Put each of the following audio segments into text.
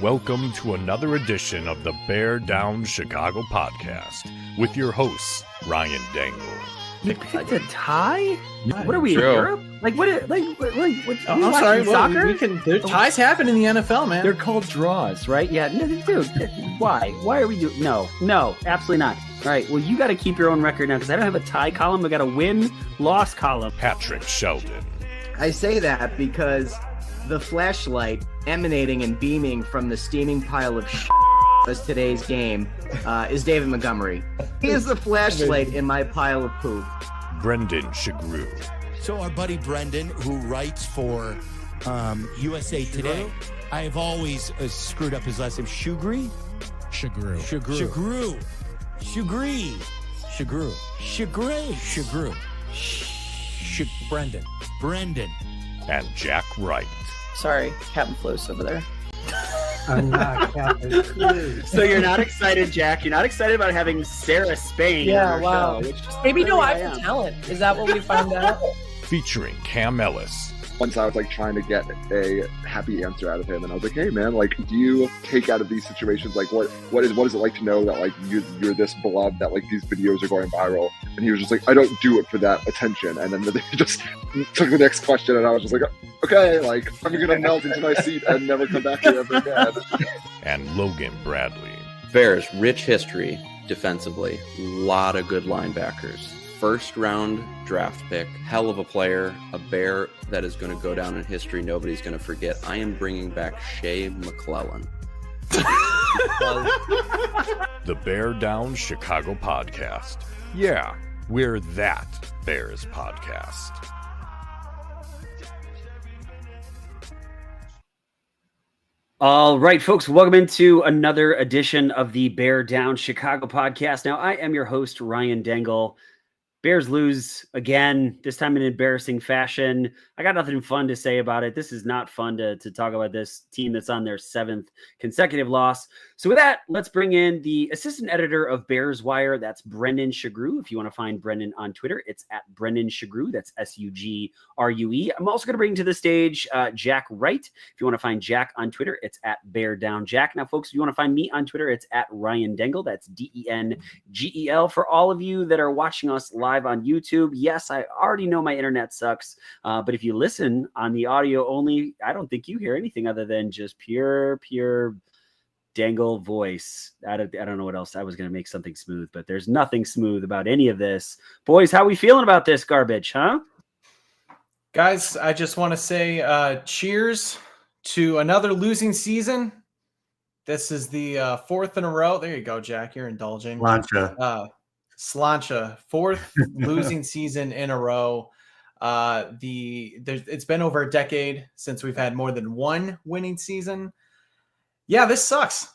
Welcome to another edition of the Bear Down Chicago podcast with your hosts, Ryan Dangle. It's a tie? What are we, True. in Europe? Like, what? I'm sorry. Soccer? Ties happen in the NFL, man. They're called draws, right? Yeah, no, dude, why? Why are we doing? No, absolutely not. All right, well, you got to keep your own record now because I don't have a tie column. I got a win-loss column. Patrick Sheldon. I say that because the flashlight emanating and beaming from the steaming pile of as today's game is David Montgomery. He is the flashlight in my pile of poop. Brendan Shagrew. So our buddy Brendan, who writes for USA Today, I have always screwed up his last name. Shugri? Shagrew. Brendan. And Jack Wright. Sorry, Captain Flo's over there. I'm not Captain Clue. So you're not excited, Jack? You're not excited about having Sarah Spain on Yeah, our wow. show, which is Maybe no clearly I eye for am. talent. Is that what we found out? Featuring Cam Ellis. Once I was like trying to get a happy answer out of him, and I was like, "Hey man, like, do you take out of these situations like what is it like to know that like you're this beloved that like these videos are going viral?" And he was just like, "I don't do it for that attention." And then they just took the next question, and I was just like, "Okay, like I'm gonna melt into my seat and never come back here ever again." And Logan Bradley. Bears, rich history defensively. Lot of good linebackers. First round draft pick. Hell of a player. A Bear that is going to go down in history. Nobody's going to forget. I am bringing back Shea McClellan. The Bear Down Chicago podcast. Yeah, we're that Bears podcast. All right, folks, welcome into another edition of the Bear Down Chicago podcast. Now, I am your host, Ryan Dangle. Bears lose again, this time in embarrassing fashion. I got nothing fun to say about it. This is not fun to talk about this team that's on their 7th consecutive loss. So with that, let's bring in the assistant editor of Bears Wire. That's Brendan Shagrew. If you want to find Brendan on Twitter, it's at Brendan Shagrew. That's Sugrue. I'm also going to bring to the stage Jack Wright. If you want to find Jack on Twitter, it's at Bear Down Jack. Now, folks, if you want to find me on Twitter, it's at Ryan Dangle. That's Dengel. For all of you that are watching us live on YouTube, yes, I already know my internet sucks, but if you listen on the audio only, I don't think you hear anything other than just pure Dangle voice. I don't know what else. I was going to make something smooth, but there's nothing smooth about any of this. Boys, how we feeling about this garbage, huh? Guys, I just want to say cheers to another losing season. This is the 4th in a row. There you go, Jack. You're indulging. Slancha, 4th losing season in a row. It's been over a decade since we've had more than one winning season. Yeah, this sucks.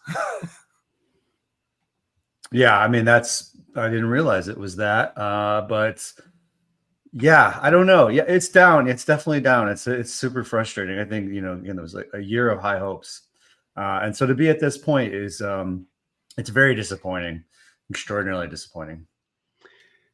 Yeah, I mean I didn't realize it was that. But yeah, I don't know. Yeah, it's down. It's definitely down. It's super frustrating. I think, again, there was like a year of high hopes. And so to be at this point is it's very disappointing, extraordinarily disappointing.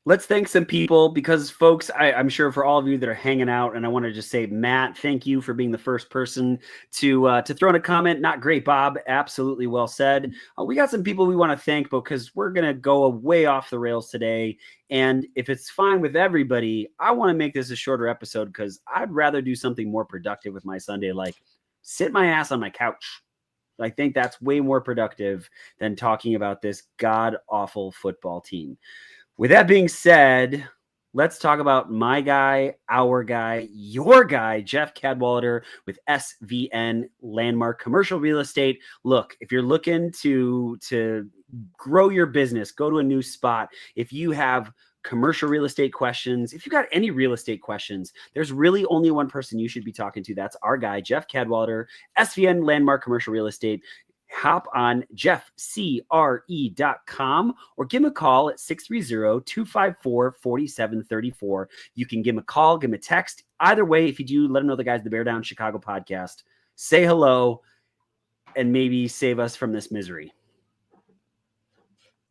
Let's thank some people because, folks, I'm sure for all of you that are hanging out, and I want to just say, Matt, thank you for being the first person to throw in a comment. Not great, Bob. Absolutely well said. We got some people we want to thank because we're going to go way off the rails today. And if it's fine with everybody, I want to make this a shorter episode because I'd rather do something more productive with my Sunday, like sit my ass on my couch. I think that's way more productive than talking about this god-awful football team. With that being said, let's talk about my guy, our guy, your guy, Jeff Cadwallader with SVN Landmark Commercial Real Estate. Look, if you're looking to grow your business, go to a new spot. If you have commercial real estate questions, if you got any real estate questions, there's really only one person you should be talking to. That's our guy, Jeff Cadwallader, SVN Landmark Commercial Real Estate. Hop on jeffcre.com or give him a call at 630-254-4734. You can give him a call, give him a text. Either way, if you do, let him know the guys at the Bear Down Chicago podcast. Say hello and maybe save us from this misery.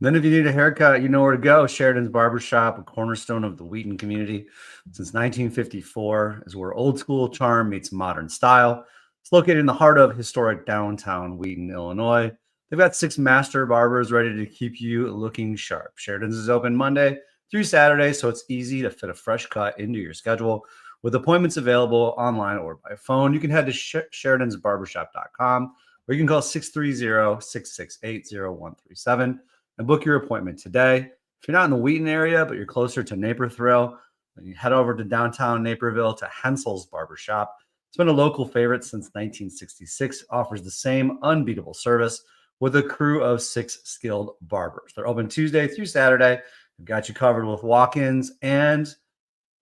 Then if you need a haircut, you know where to go. Sheridan's Barbershop, a cornerstone of the Wheaton community since 1954, is where old school charm meets modern style. It's located in the heart of historic downtown Wheaton, Illinois. They've got 6 master barbers ready to keep you looking sharp. Sheridan's is open Monday through Saturday, so it's easy to fit a fresh cut into your schedule. With appointments available online or by phone, you can head to sheridansbarbershop.com or you can call 630-668-0137 and book your appointment today. If you're not in the Wheaton area, but you're closer to Naperville, then you head over to downtown Naperville to Hensel's Barbershop. It's been a local favorite since 1966, offers the same unbeatable service with a crew of 6 skilled barbers. They're open Tuesday through Saturday. They've got you covered with walk-ins and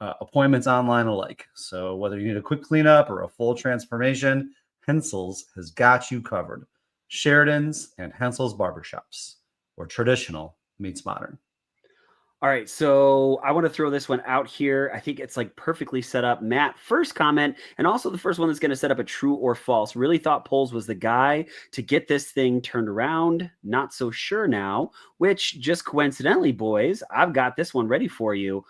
appointments online alike. So whether you need a quick cleanup or a full transformation, Hensel's has got you covered. Sheridan's and Hensel's Barbershops, where traditional meets modern. All right, so I want to throw this one out here. I think it's like perfectly set up. Matt, first comment, and also the first one that's going to set up a true or false. Really thought Poles was the guy to get this thing turned around. Not so sure now, which just coincidentally, boys, I've got this one ready for you.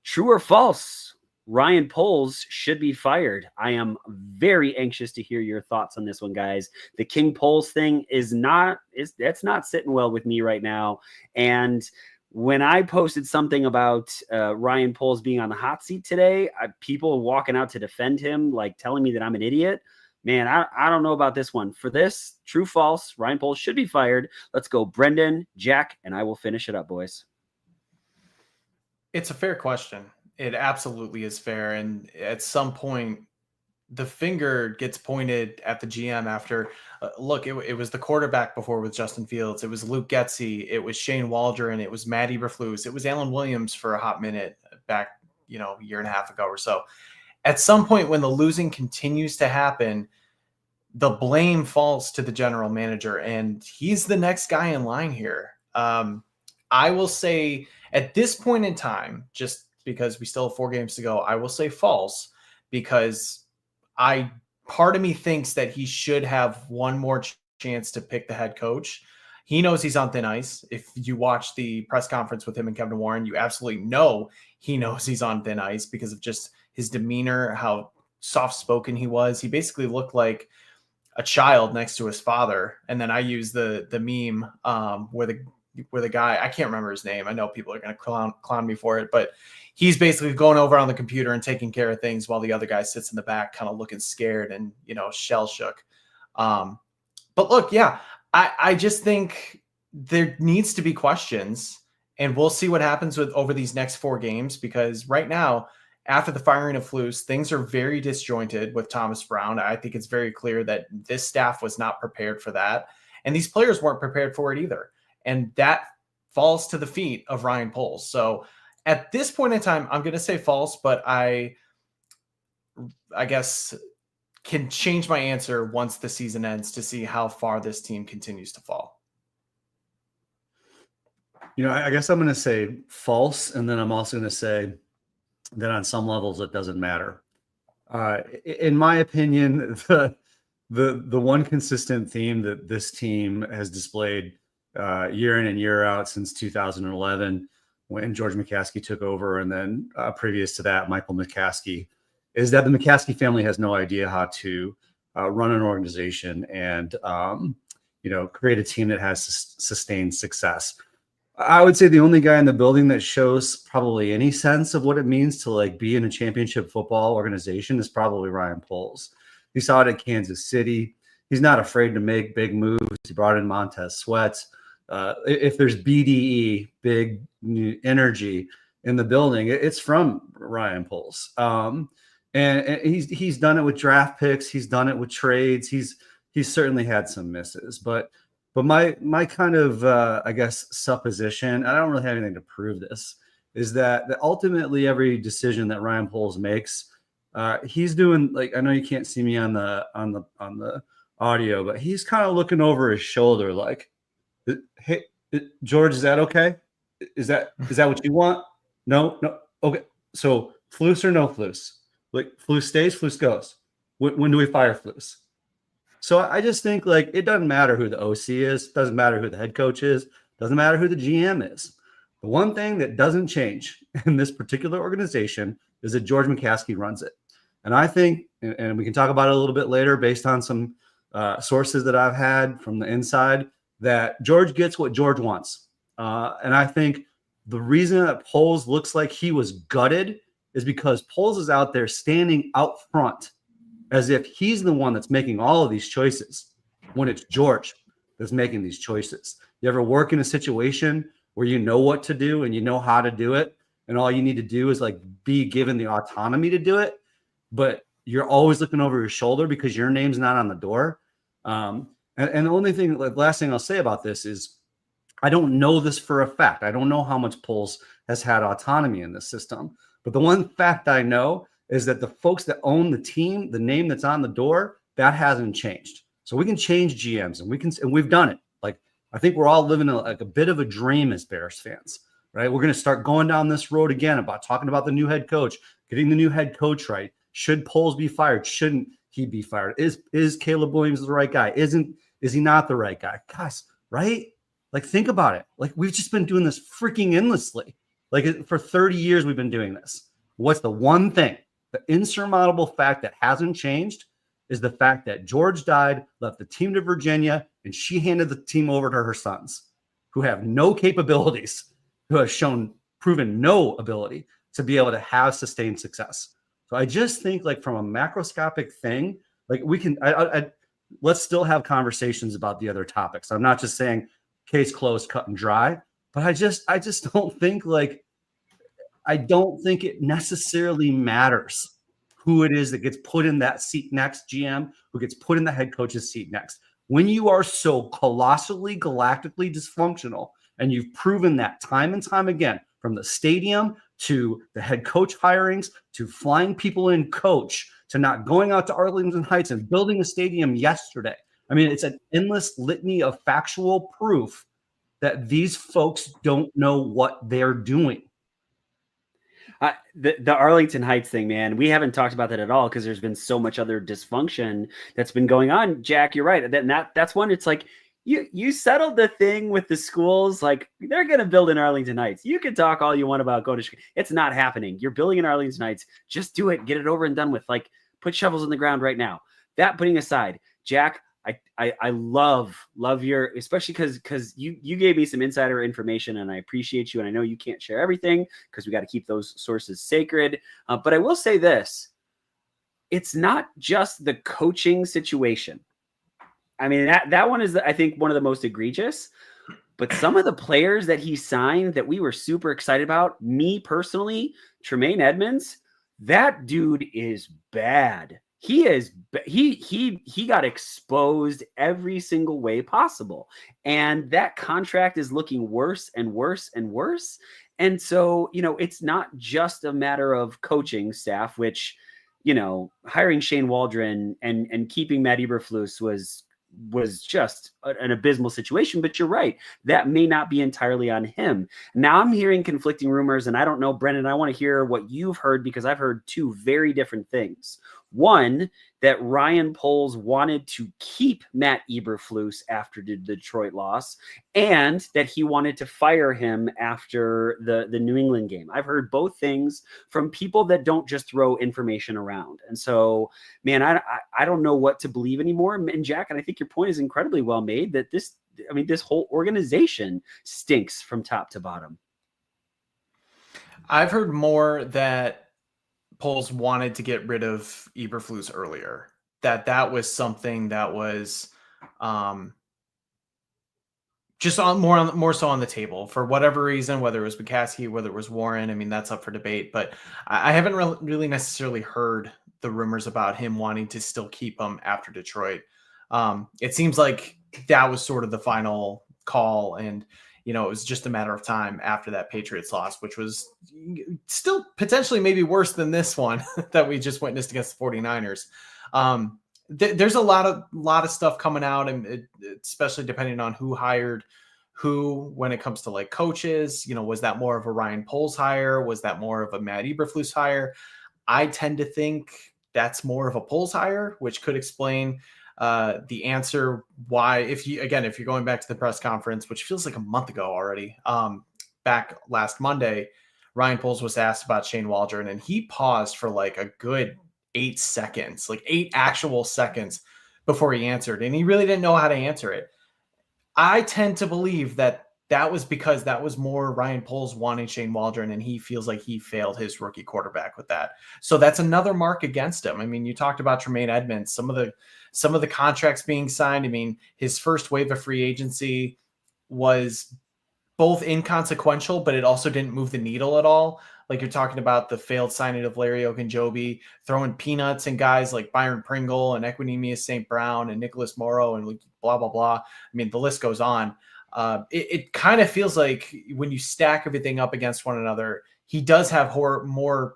True or false? Ryan Poles should be fired. I am very anxious to hear your thoughts on this one, guys. The King Poles thing that's not sitting well with me right now. And when I posted something about Ryan Poles being on the hot seat today, people walking out to defend him, like telling me that I'm an idiot. Man, I don't know about this one. For this, true, false, Ryan Poles should be fired. Let's go, Brendan, Jack, and I will finish it up, boys. It's a fair question. It absolutely is fair. And at some point, the finger gets pointed at the GM after, look, it was the quarterback before with Justin Fields. It was Luke Getsy. It was Shane Waldron. It was Matt Eberflus. It was Alan Williams for a hot minute back, a year and a half ago or so. At some point when the losing continues to happen, the blame falls to the general manager, and he's the next guy in line here. I will say at this point in time, just because we still have 4 games to go, I will say false, because part of me thinks that he should have one more chance to pick the head coach. He knows he's on thin ice. If you watch the press conference with him and Kevin Warren, you absolutely know he knows he's on thin ice because of just his demeanor, how soft-spoken he was. He basically looked like a child next to his father. And then I use the meme where the guy, I can't remember his name. I know people are going to clown me for it, but he's basically going over on the computer and taking care of things while the other guy sits in the back, kind of looking scared and, shell shook. But look, yeah, I just think there needs to be questions, and we'll see what happens over these next 4 games, because right now, after the firing of Flus, things are very disjointed with Thomas Brown. I think it's very clear that this staff was not prepared for that, and these players weren't prepared for it either. And that falls to the feet of Ryan Poles. So at this point in time, I'm going to say false, but I guess can change my answer once the season ends to see how far this team continues to fall. I guess I'm going to say false, and then I'm also going to say that on some levels it doesn't matter. In my opinion, the one consistent theme that this team has displayed year in and year out since 2011, when George McCaskey took over, and then previous to that, Michael McCaskey, is that the McCaskey family has no idea how to run an organization and create a team that has sustained success. I would say the only guy in the building that shows probably any sense of what it means to be in a championship football organization is probably Ryan Poles. We saw it at Kansas City. He's not afraid to make big moves. He brought in Montez Sweat. If there's BDE, big energy in the building, it's from Ryan Poles. And he's done it with draft picks. He's done it with trades. He's certainly had some misses, but my kind of I guess supposition, I don't really have anything to prove this, is that ultimately every decision that Ryan Poles makes, he's doing, I know you can't see me on the audio, but he's kind of looking over his shoulder like, hey, George, is that okay? Is that what you want? No. Okay. So Flus or no Flus? Flus stays, Flus goes. When do we fire Flus? So I just think it doesn't matter who the OC is, doesn't matter who the head coach is, doesn't matter who the GM is. The one thing that doesn't change in this particular organization is that George McCaskey runs it. And I think, and we can talk about it a little bit later based on some sources that I've had from the inside, that George gets what George wants. And I think the reason that Poles looks like he was gutted is because Poles is out there standing out front as if he's the one that's making all of these choices when it's George that's making these choices. You ever work in a situation where you know what to do and you know how to do it, and all you need to do is like be given the autonomy to do it, but you're always looking over your shoulder because your name's not on the door. And the only thing, like, last thing I'll say about this is I don't know this for a fact. I don't know how much Poles has had autonomy in this system. But the one fact I know is that the folks that own the team, the name that's on the door, that hasn't changed. So we can change GMs, and we've done it. Like, I think we're all living like a bit of a dream as Bears fans, right? We're going to start going down this road again about talking about the new head coach, getting the new head coach right. Should Poles be fired? Shouldn't he be fired? Is Caleb Williams the right guy? Is he not the right guy? Guys, right? Like, think about it. Like, we've just been doing this freaking endlessly. Like, for 30 years, we've been doing this. What's the one thing, the insurmountable fact that hasn't changed, is the fact that George died, left the team to Virginia, and she handed the team over to her sons, who have no capabilities, who have proven no ability to be able to have sustained success. So I just think, like, from a macroscopic thing, like, we can, let's still have conversations about the other topics. I'm not just saying case closed, cut and dry, but I just don't think, like, I don't think it necessarily matters who it is that gets put in that seat next, GM, who gets put in the head coach's seat next. When you are so colossally, galactically dysfunctional, and you've proven that time and time again, from the stadium to the head coach hirings, to flying people in coach, to not going out to Arlington Heights and building a stadium yesterday. I mean, it's an endless litany of factual proof that these folks don't know what they're doing. The Arlington Heights thing, man, we haven't talked about that at all because there's been so much other dysfunction that's been going on. Jack, you're right. That's one. It's like you settled the thing with the schools. Like, they're going to build in Arlington Heights. You can talk all you want about going to Chicago. It's not happening. You're building in Arlington Heights. Just do it. Get it over and done with. Like, put shovels in the ground right now. That putting aside, Jack, I love your, especially because you gave me some insider information, and I appreciate you. And I know you can't share everything because we got to keep those sources sacred. But I will say this, it's not just the coaching situation. I mean, that one is, I think, one of the most egregious, but some of the players that he signed that we were super excited about, me personally, Tremaine Edmonds, that dude is bad. He got exposed every single way possible. And that contract is looking worse and worse and worse. And so, it's not just a matter of coaching staff, which, hiring Shane Waldron and keeping Matt Eberflus was just an abysmal situation. But you're right, that may not be entirely on him. Now I'm hearing conflicting rumors, and I don't know, Brendan, I want to hear what you've heard, because I've heard two very different things. One, that Ryan Poles wanted to keep Matt Eberflus after the Detroit loss, and that he wanted to fire him after the New England game. I've heard both things from people that don't just throw information around. And so, man, I don't know what to believe anymore. And Jack, and I think your point is incredibly well made, that this whole organization stinks from top to bottom. I've heard more that Poles wanted to get rid of Eberflus earlier, that was something that was just more so on the table for whatever reason, whether it was McCaskey, whether it was Warren. I mean, that's up for debate, but I haven't really necessarily heard the rumors about him wanting to still keep him after Detroit. It seems like that was sort of the final call, and it was just a matter of time after that Patriots loss, which was still potentially maybe worse than this one that we just witnessed against the 49ers. There's a lot of stuff coming out, and especially depending on who hired who when it comes to like coaches. Was that more of a Ryan Poles hire? Was that more of a Matt Eberflus hire? I tend to think that's more of a Poles hire, which could explain the answer why, if you're going back to the press conference, which feels like a month ago already, back last Monday, Ryan Poles was asked about Shane Waldron, and he paused for like a good 8 seconds, like 8 actual seconds before he answered. And he really didn't know how to answer it. I tend to believe that was because that was more Ryan Poles wanting Shane Waldron, and he feels like he failed his rookie quarterback with that. So that's another mark against him. I mean, you talked about Tremaine Edmonds, some of the contracts being signed. I mean, his first wave of free agency was both inconsequential, but it also didn't move the needle at all. Like you're talking about the failed signing of Larry Ogunjobi, throwing peanuts and guys like Byron Pringle and Equinemius St. Brown and Nicholas Morrow and blah, blah, blah. I mean, the list goes on. It kind of feels like when you stack everything up against one another, he does have more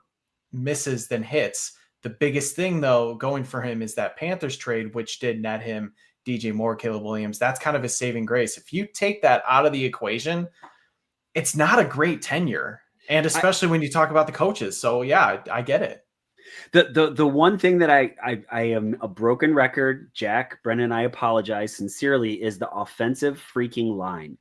misses than hits. The biggest thing, though, going for him is that Panthers trade, which did net him DJ Moore, Caleb Williams. That's kind of his saving grace. If you take that out of the equation, it's not a great tenure. And especially when you talk about the coaches. So yeah, I get it. The one thing that I am a broken record, Jack, Brennan, I apologize sincerely, is the offensive freaking line.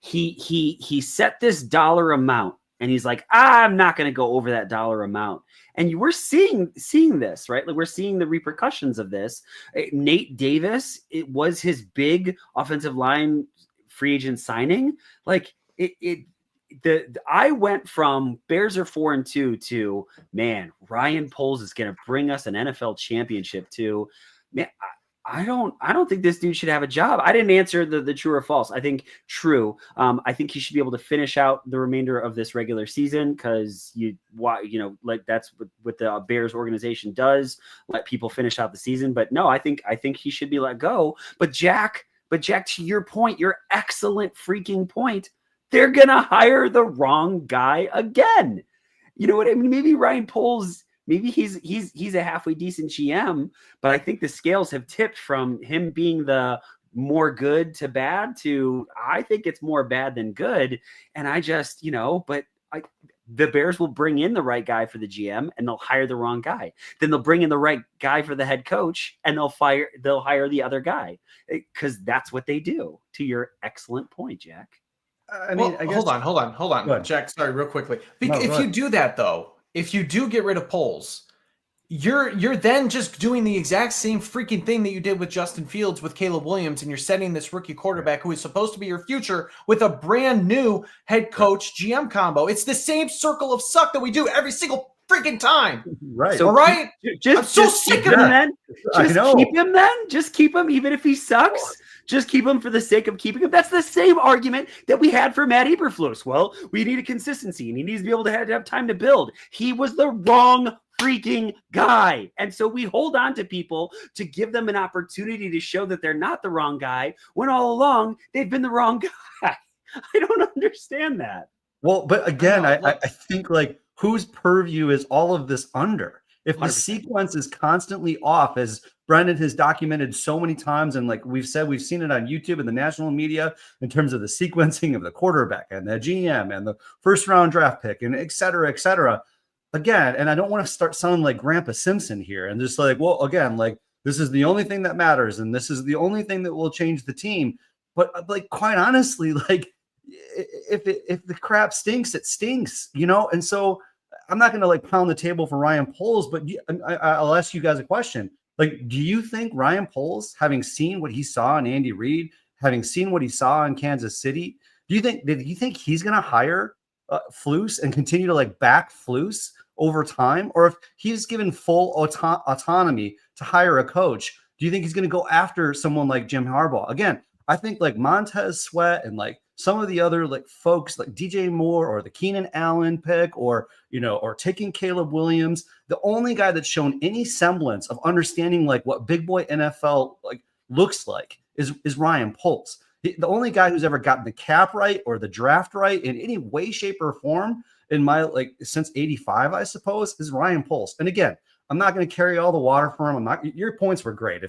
He set this dollar amount and he's like, I'm not going to go over that dollar amount. And you were seeing this, right? Like we're seeing the repercussions of this. Nate Davis, it was his big offensive line free agent signing. Like I went from Bears are 4-2 to, man, Ryan Poles is going to bring us an NFL championship to, man, I don't think this dude should have a job. I didn't answer the true or false. I think true. I think he should be able to finish out the remainder of this regular season because like that's what the Bears organization does, let people finish out the season. But no, I think he should be let go. But Jack, to your point, your excellent freaking point, they're going to hire the wrong guy again. You know what I mean? Maybe Ryan Poles, maybe he's a halfway decent GM, but I think the scales have tipped from him being the more good to bad to, I think it's more bad than good. And I just, the Bears will bring in the right guy for the GM and they'll hire the wrong guy. Then they'll bring in the right guy for the head coach and they'll hire the other guy because that's what they do, to your excellent point, Jack. I mean, I guess, hold on, Jack. Sorry, real quickly. If you do that, though, if you do get rid of Poles, you're then just doing the exact same freaking thing that you did with Justin Fields with Caleb Williams, and you're setting this rookie quarterback who is supposed to be your future with a brand new head coach GM combo. It's the same circle of suck that we do every single freaking time. Right. So all right. I'm so sick of him. Then. Keep him then. Just keep him, even if he sucks. Just keep him for the sake of keeping him. That's the same argument that we had for Matt Eberflus. Well, we need a consistency, and he needs to be able to have time to build. He was the wrong freaking guy. And so we hold on to people to give them an opportunity to show that they're not the wrong guy, when all along they've been the wrong guy. I don't understand that. Well, but again, I think like whose purview is all of this under? If the 100%. Sequence is constantly off, as Brendan has documented so many times, and like we've said, we've seen it on YouTube and the national media in terms of the sequencing of the quarterback and the GM and the first round draft pick and et cetera, et cetera. Again, and I don't want to start sounding like Grandpa Simpson here and just like, well, again, like this is the only thing that matters and this is the only thing that will change the team. But like, quite honestly, like if the crap stinks, it stinks, And so I'm not going to like pound the table for Ryan Poles, but I'll ask you guys a question. Like, do you think Ryan Poles, having seen what he saw in Andy Reid, having seen what he saw in Kansas City, do you think he's going to hire Flus and continue to like back Flus over time? Or if he's given full autonomy to hire a coach, do you think he's going to go after someone like Jim Harbaugh? Again, I think like Montez Sweat and like some of the other like folks like DJ Moore or the Keenan Allen pick or taking Caleb Williams, the only guy that's shown any semblance of understanding like what big boy NFL like looks like is Ryan Poles. The only guy who's ever gotten the cap right or the draft right in any way, shape, or form in my like since '85, I suppose, is Ryan Poles. And again, I'm not going to carry all the water for him. Your points were great.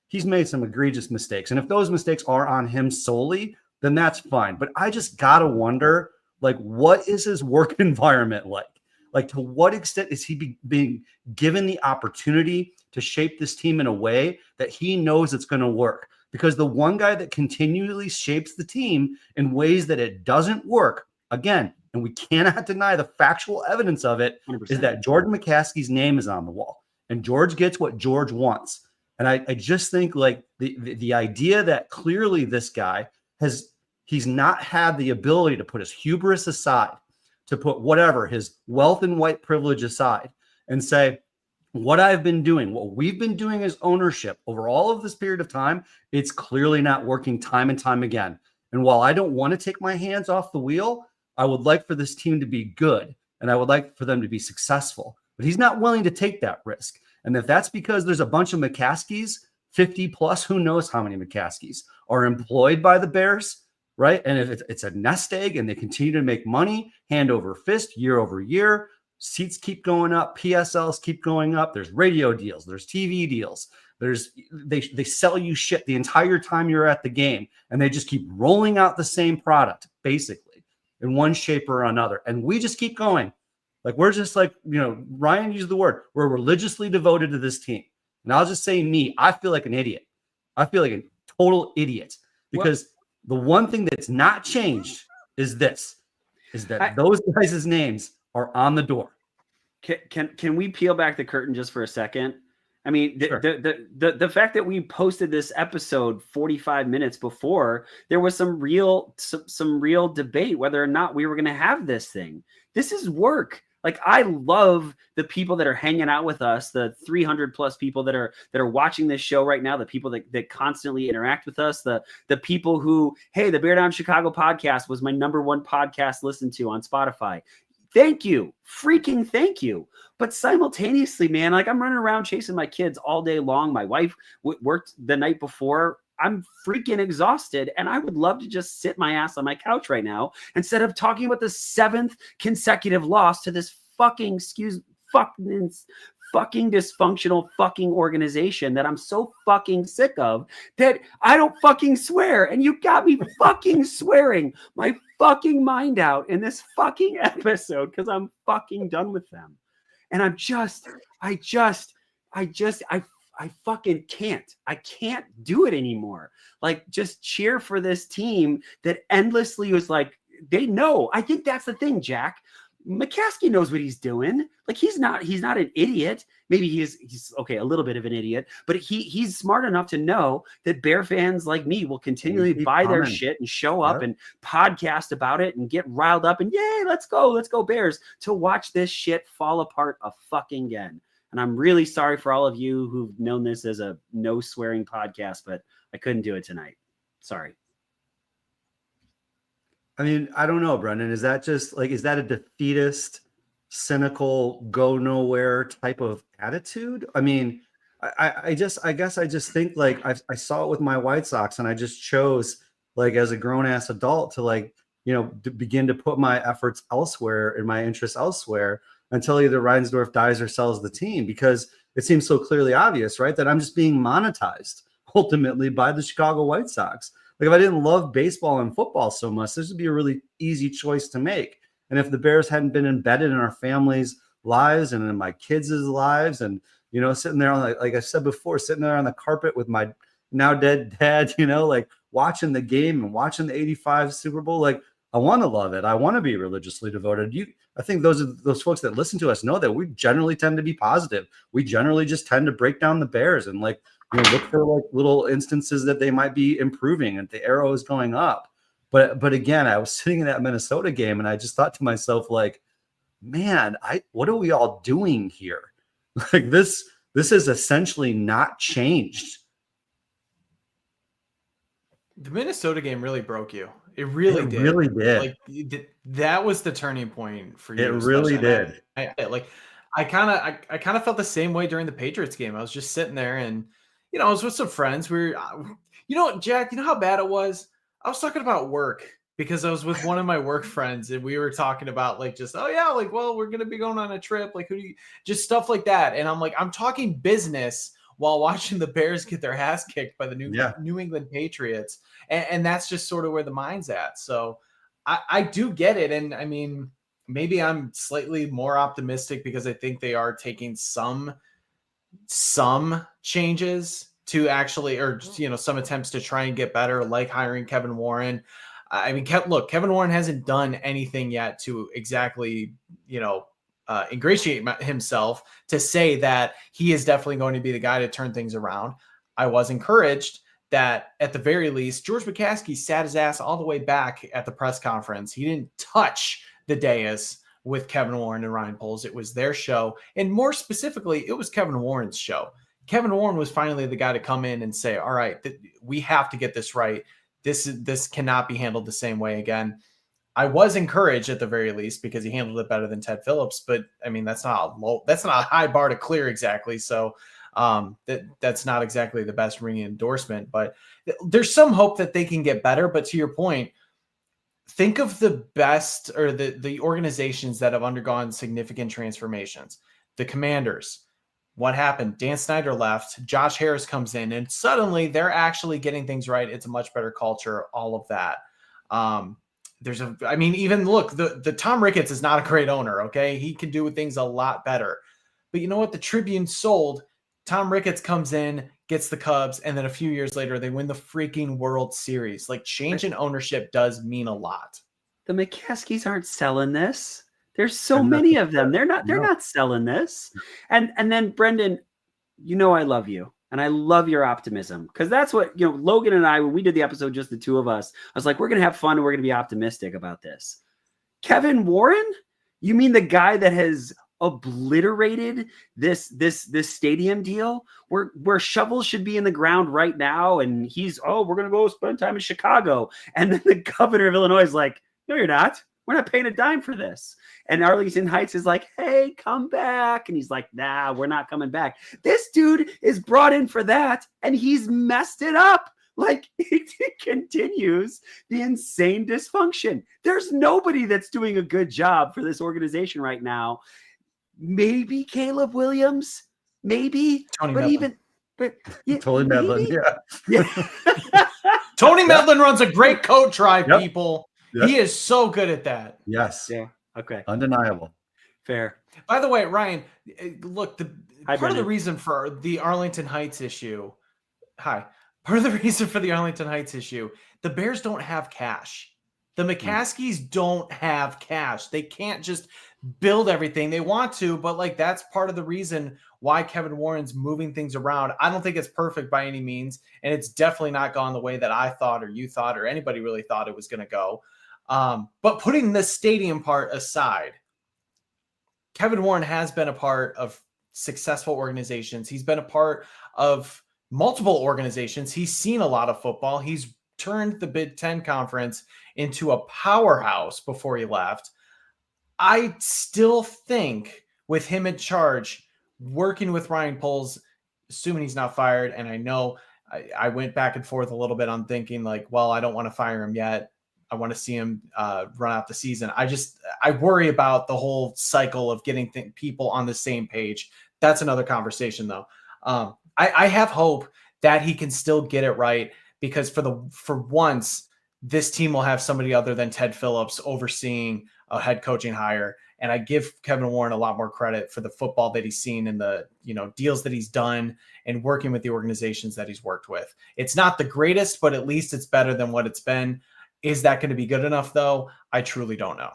He's made some egregious mistakes, and if those mistakes are on him solely, then that's fine. But I just gotta wonder, like, what is his work environment like? Like, to what extent is he being given the opportunity to shape this team in a way that he knows it's going to work? Because the one guy that continually shapes the team in ways that it doesn't work, again, and we cannot deny the factual evidence of it, 100%. Is that Jordan McCaskey's name is on the wall. and George gets what George wants. And I just think like the idea that clearly this guy he's not had the ability to put his hubris aside, to put whatever his wealth and white privilege aside, and say, what I've been doing, what we've been doing as ownership over all of this period of time, it's clearly not working time and time again. And while I don't want to take my hands off the wheel, I would like for this team to be good, and I would like for them to be successful. But he's not willing to take that risk. And if that's because there's a bunch of McCaskies, 50 plus, who knows how many McCaskies are employed by the Bears, right? And if it's a nest egg and they continue to make money hand over fist year over year, seats keep going up, PSLs keep going up, there's radio deals, there's TV deals, they sell you shit the entire time you're at the game, and they just keep rolling out the same product basically in one shape or another. And we just keep going. Like, we're just like, Ryan used the word, we're religiously devoted to this team. And I'll just say me, I feel like an idiot. I feel like a total idiot, because the one thing that's not changed is that those guys' names are on the door. Can we peel back the curtain just for a second? I mean, Sure. the fact that we posted this episode 45 minutes before, there was some real debate whether or not we were going to have this thing. This is work. Like, I love the people that are hanging out with us, the 300 plus people that are watching this show right now, the people that constantly interact with us, the people who, hey, the Bear Down Chicago podcast was my #1 podcast listened to on Spotify. Thank you. Freaking thank you. But simultaneously, man, like, I'm running around chasing my kids all day long. My wife worked the night before. I'm freaking exhausted, and I would love to just sit my ass on my couch right now instead of talking about the 7th consecutive loss to this fucking dysfunctional fucking organization that I'm so fucking sick of, that I don't fucking swear. And you got me fucking swearing my fucking mind out in this fucking episode because I'm fucking done with them. And I fucking can't. I can't do it anymore. Like, just cheer for this team that endlessly was like, they know. I think that's the thing, Jack. McCaskey knows what he's doing. Like, he's not an idiot. Maybe he's okay, a little bit of an idiot, but he's smart enough to know that Bear fans like me will continually buy their shit and show up and podcast about it and get riled up and yay, let's go Bears, to watch this shit fall apart a fucking again. And I'm really sorry for all of you who've known this as a no swearing podcast, but I couldn't do it tonight. Sorry. I mean, I don't know, Brendan. Is that a defeatist, cynical, go nowhere type of attitude? I mean, I guess I just think, like, I saw it with my White Sox, and I just chose, like, as a grown ass adult to to begin to put my efforts elsewhere and my interests elsewhere until either Reinsdorf dies or sells the team, because it seems so clearly obvious, right, that I'm just being monetized ultimately by the Chicago White Sox. Like, if I didn't love baseball and football so much, this would be a really easy choice to make. And if the Bears hadn't been embedded in our families' lives and in my kids' lives, and, sitting there on, like I said before, sitting there on the carpet with my now dead dad, like, watching the game and watching the 85 Super Bowl, like, I want to love it. I want to be religiously devoted. I think those folks that listen to us know that we generally tend to be positive. We generally just tend to break down the Bears and, like, look for, like, little instances that they might be improving and the arrow is going up. But again, I was sitting in that Minnesota game and I just thought to myself, like, man, what are we all doing here? Like, this is essentially not changed. The Minnesota game really broke you. It really did. Really did. Like, that was the turning point for you. It really did. I kind of felt the same way during the Patriots game. I was just sitting there and, I was with some friends. Jack, you know how bad it was? I was talking about work because I was with one of my work friends and we were talking about, like, just, oh yeah, like, well, we're going to be going on a trip. Like, just stuff like that. And I'm like, I'm talking business while watching the Bears get their ass kicked by the New England Patriots. And that's just sort of where the mind's at. So I do get it. And I mean, maybe I'm slightly more optimistic because I think they are taking some changes to actually, or some attempts to try and get better, like hiring Kevin Warren. I mean, Kevin Warren hasn't done anything yet to exactly, ingratiate himself to say that he is definitely going to be the guy to turn things around. I was encouraged that at the very least, George McCaskey sat his ass all the way back at the press conference. He didn't touch the dais with Kevin Warren and Ryan Poles. It was their show. And more specifically, it was Kevin Warren's show. Kevin Warren was finally the guy to come in and say, all right, we have to get this right. This cannot be handled the same way again. I was encouraged at the very least because he handled it better than Ted Phillips, but I mean, that's not a high bar to clear exactly. So that's not exactly the best ringing endorsement, but there's some hope that they can get better. But to your point, think of the best or the organizations that have undergone significant transformations. The Commanders. What happened? Dan Snyder left. Josh Harris comes in, and suddenly they're actually getting things right. It's a much better culture. All of that. Even look, the Tom Ricketts is not a great owner. Okay, he can do things a lot better. But you know what? The Tribune sold. Tom Ricketts comes in, gets the Cubs, and then a few years later, they win the freaking World Series. Like, change in ownership does mean a lot. The McCaskies aren't selling this. There's so many of them. They're not selling this. And then Brendan, I love you. And I love your optimism, because that's what, Logan and I, when we did the episode, just the two of us, I was like, we're going to have fun and we're going to be optimistic about this. Kevin Warren? You mean the guy that has obliterated this stadium deal where shovels should be in the ground right now? And he's, we're going to go spend time in Chicago. And then the governor of Illinois is like, no, you're not. We're not paying a dime for this. And Arlington Heights is like, hey, come back. And he's like, nah, we're not coming back. This dude is brought in for that, and he's messed it up. Like, it continues the insane dysfunction. There's nobody that's doing a good job for this organization right now. Maybe Caleb Williams, maybe, Tony but Medlin. even, but yeah, Totally Medlin, yeah. Tony Medlin runs a great coat drive, Yep. people. Yep. He is so good at that. Yes. Yeah. Okay. Undeniable. Fair. By the way, Ryan, look, Hi, part of the Brendan. reason for the Arlington Heights issue, part of the reason for the Arlington Heights issue, the Bears don't have cash. The McCaskies don't have cash. They can't just build everything. They want to, but that's part of the reason why Kevin Warren's moving things around. I don't think it's perfect by any means, and it's definitely not gone the way that I thought or you thought or anybody really thought it was going to go. But putting the stadium part aside, Kevin Warren has been a part of successful organizations. He's been a part of multiple organizations. He's seen a lot of football. He's turned the Big Ten Conference into a powerhouse before he left. I still think with him in charge, working with Ryan Poles, assuming he's not fired, and I know I went back and forth a little bit on thinking I don't want to fire him yet. I want to see him run out the season. I worry about the whole cycle of getting people on the same page. That's another conversation, though. I have hope that he can still get it right, because for once, this team will have somebody other than Ted Phillips overseeing a head coaching hire. And I give Kevin Warren a lot more credit for the football that he's seen and the deals that he's done and working with the organizations that he's worked with. It's not the greatest, but at least it's better than what it's been. Is that going to be good enough, though? I truly don't know.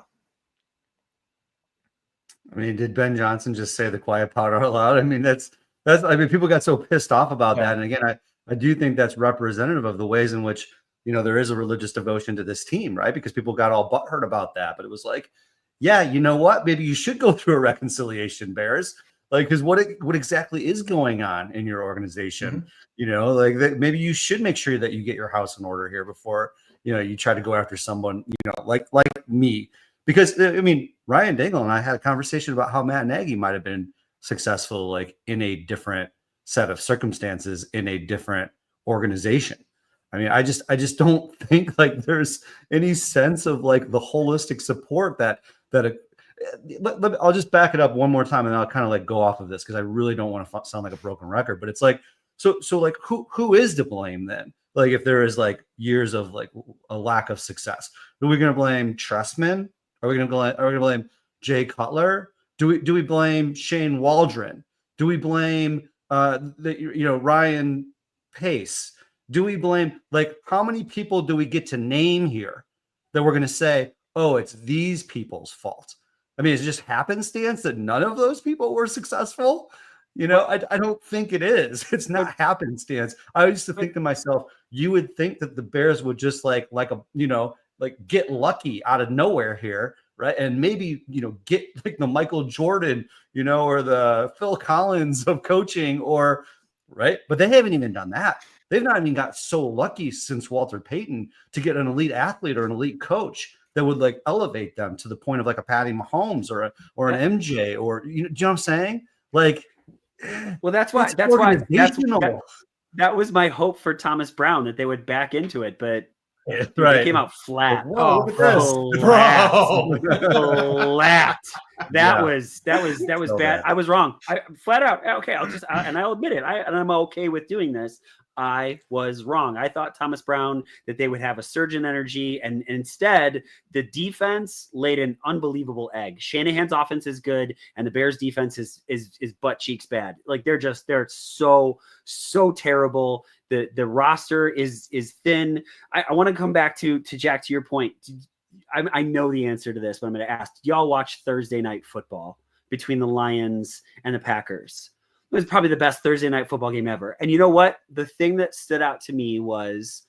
I mean, did Ben Johnson just say the quiet part out loud? I mean, people got so pissed off about that. And again, I do think that's representative of the ways in which, there is a religious devotion to this team, right? Because people got all butthurt about that. But it was like, yeah, you know what? Maybe you should go through a reconciliation, Bears. Because what exactly is going on in your organization? Mm-hmm. Maybe you should make sure that you get your house in order here before you try to go after someone, like me. Because, Ryan Dingle and I had a conversation about how Matt Nagy might have been successful, in a different set of circumstances, in a different organization. I just don't think there's any sense of the holistic support I'll just back it up one more time and then I'll kind of go off of this, because I really don't want to sound like a broken record, but it's who is to blame then? If there is years of a lack of success, are we going to blame Trestman? Are we going to blame Jay Cutler? Do we blame Shane Waldron? Do we blame Ryan Pace? Do we blame how many people do we get to name here that we're going to say, oh, it's these people's fault? I mean, it's just happenstance that none of those people were successful. You know, I don't think it is. It's not happenstance. I used to think to myself, you would think that the Bears would just like get lucky out of nowhere here, right? And maybe, get like the Michael Jordan, or the Phil Collins of coaching, or right. But they haven't even done that. They've not even got so lucky since Walter Payton to get an elite athlete or an elite coach that would like elevate them to the point of like a Patty Mahomes or an MJ, or do you know what I'm saying? Like, well, that was my hope for Thomas Brown, that they would back into it, but dude, they came out flat. Flat. That was so bad. I was wrong. I flat out. Okay, I'll admit it. I'm okay with doing this. I was wrong. I thought Thomas Brown, that they would have a surge in energy, and Mm-hmm. instead the defense laid an unbelievable egg. Shanahan's offense is good, and the Bears defense is butt cheeks bad. Like they're so terrible. The roster is thin. I want to come back to Jack, to your point. I know the answer to this, but I'm going to ask. Did y'all watch Thursday night football between the Lions and the Packers? It was probably the best Thursday night football game ever. And you know what? The thing that stood out to me was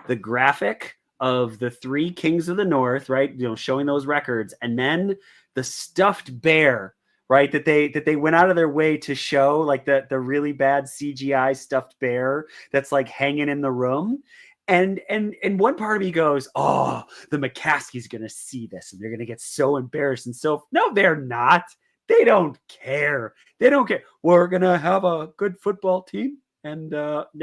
the graphic of the three kings of the North, right? Showing those records, and then the stuffed bear, right? That they went out of their way to show, like the really bad CGI stuffed bear that's like hanging in the room. And one part of me goes, oh, the McCaskey's going to see this and they're going to get so embarrassed. And so, no, they're not. They don't care. They don't care. We're going to have a good football team. And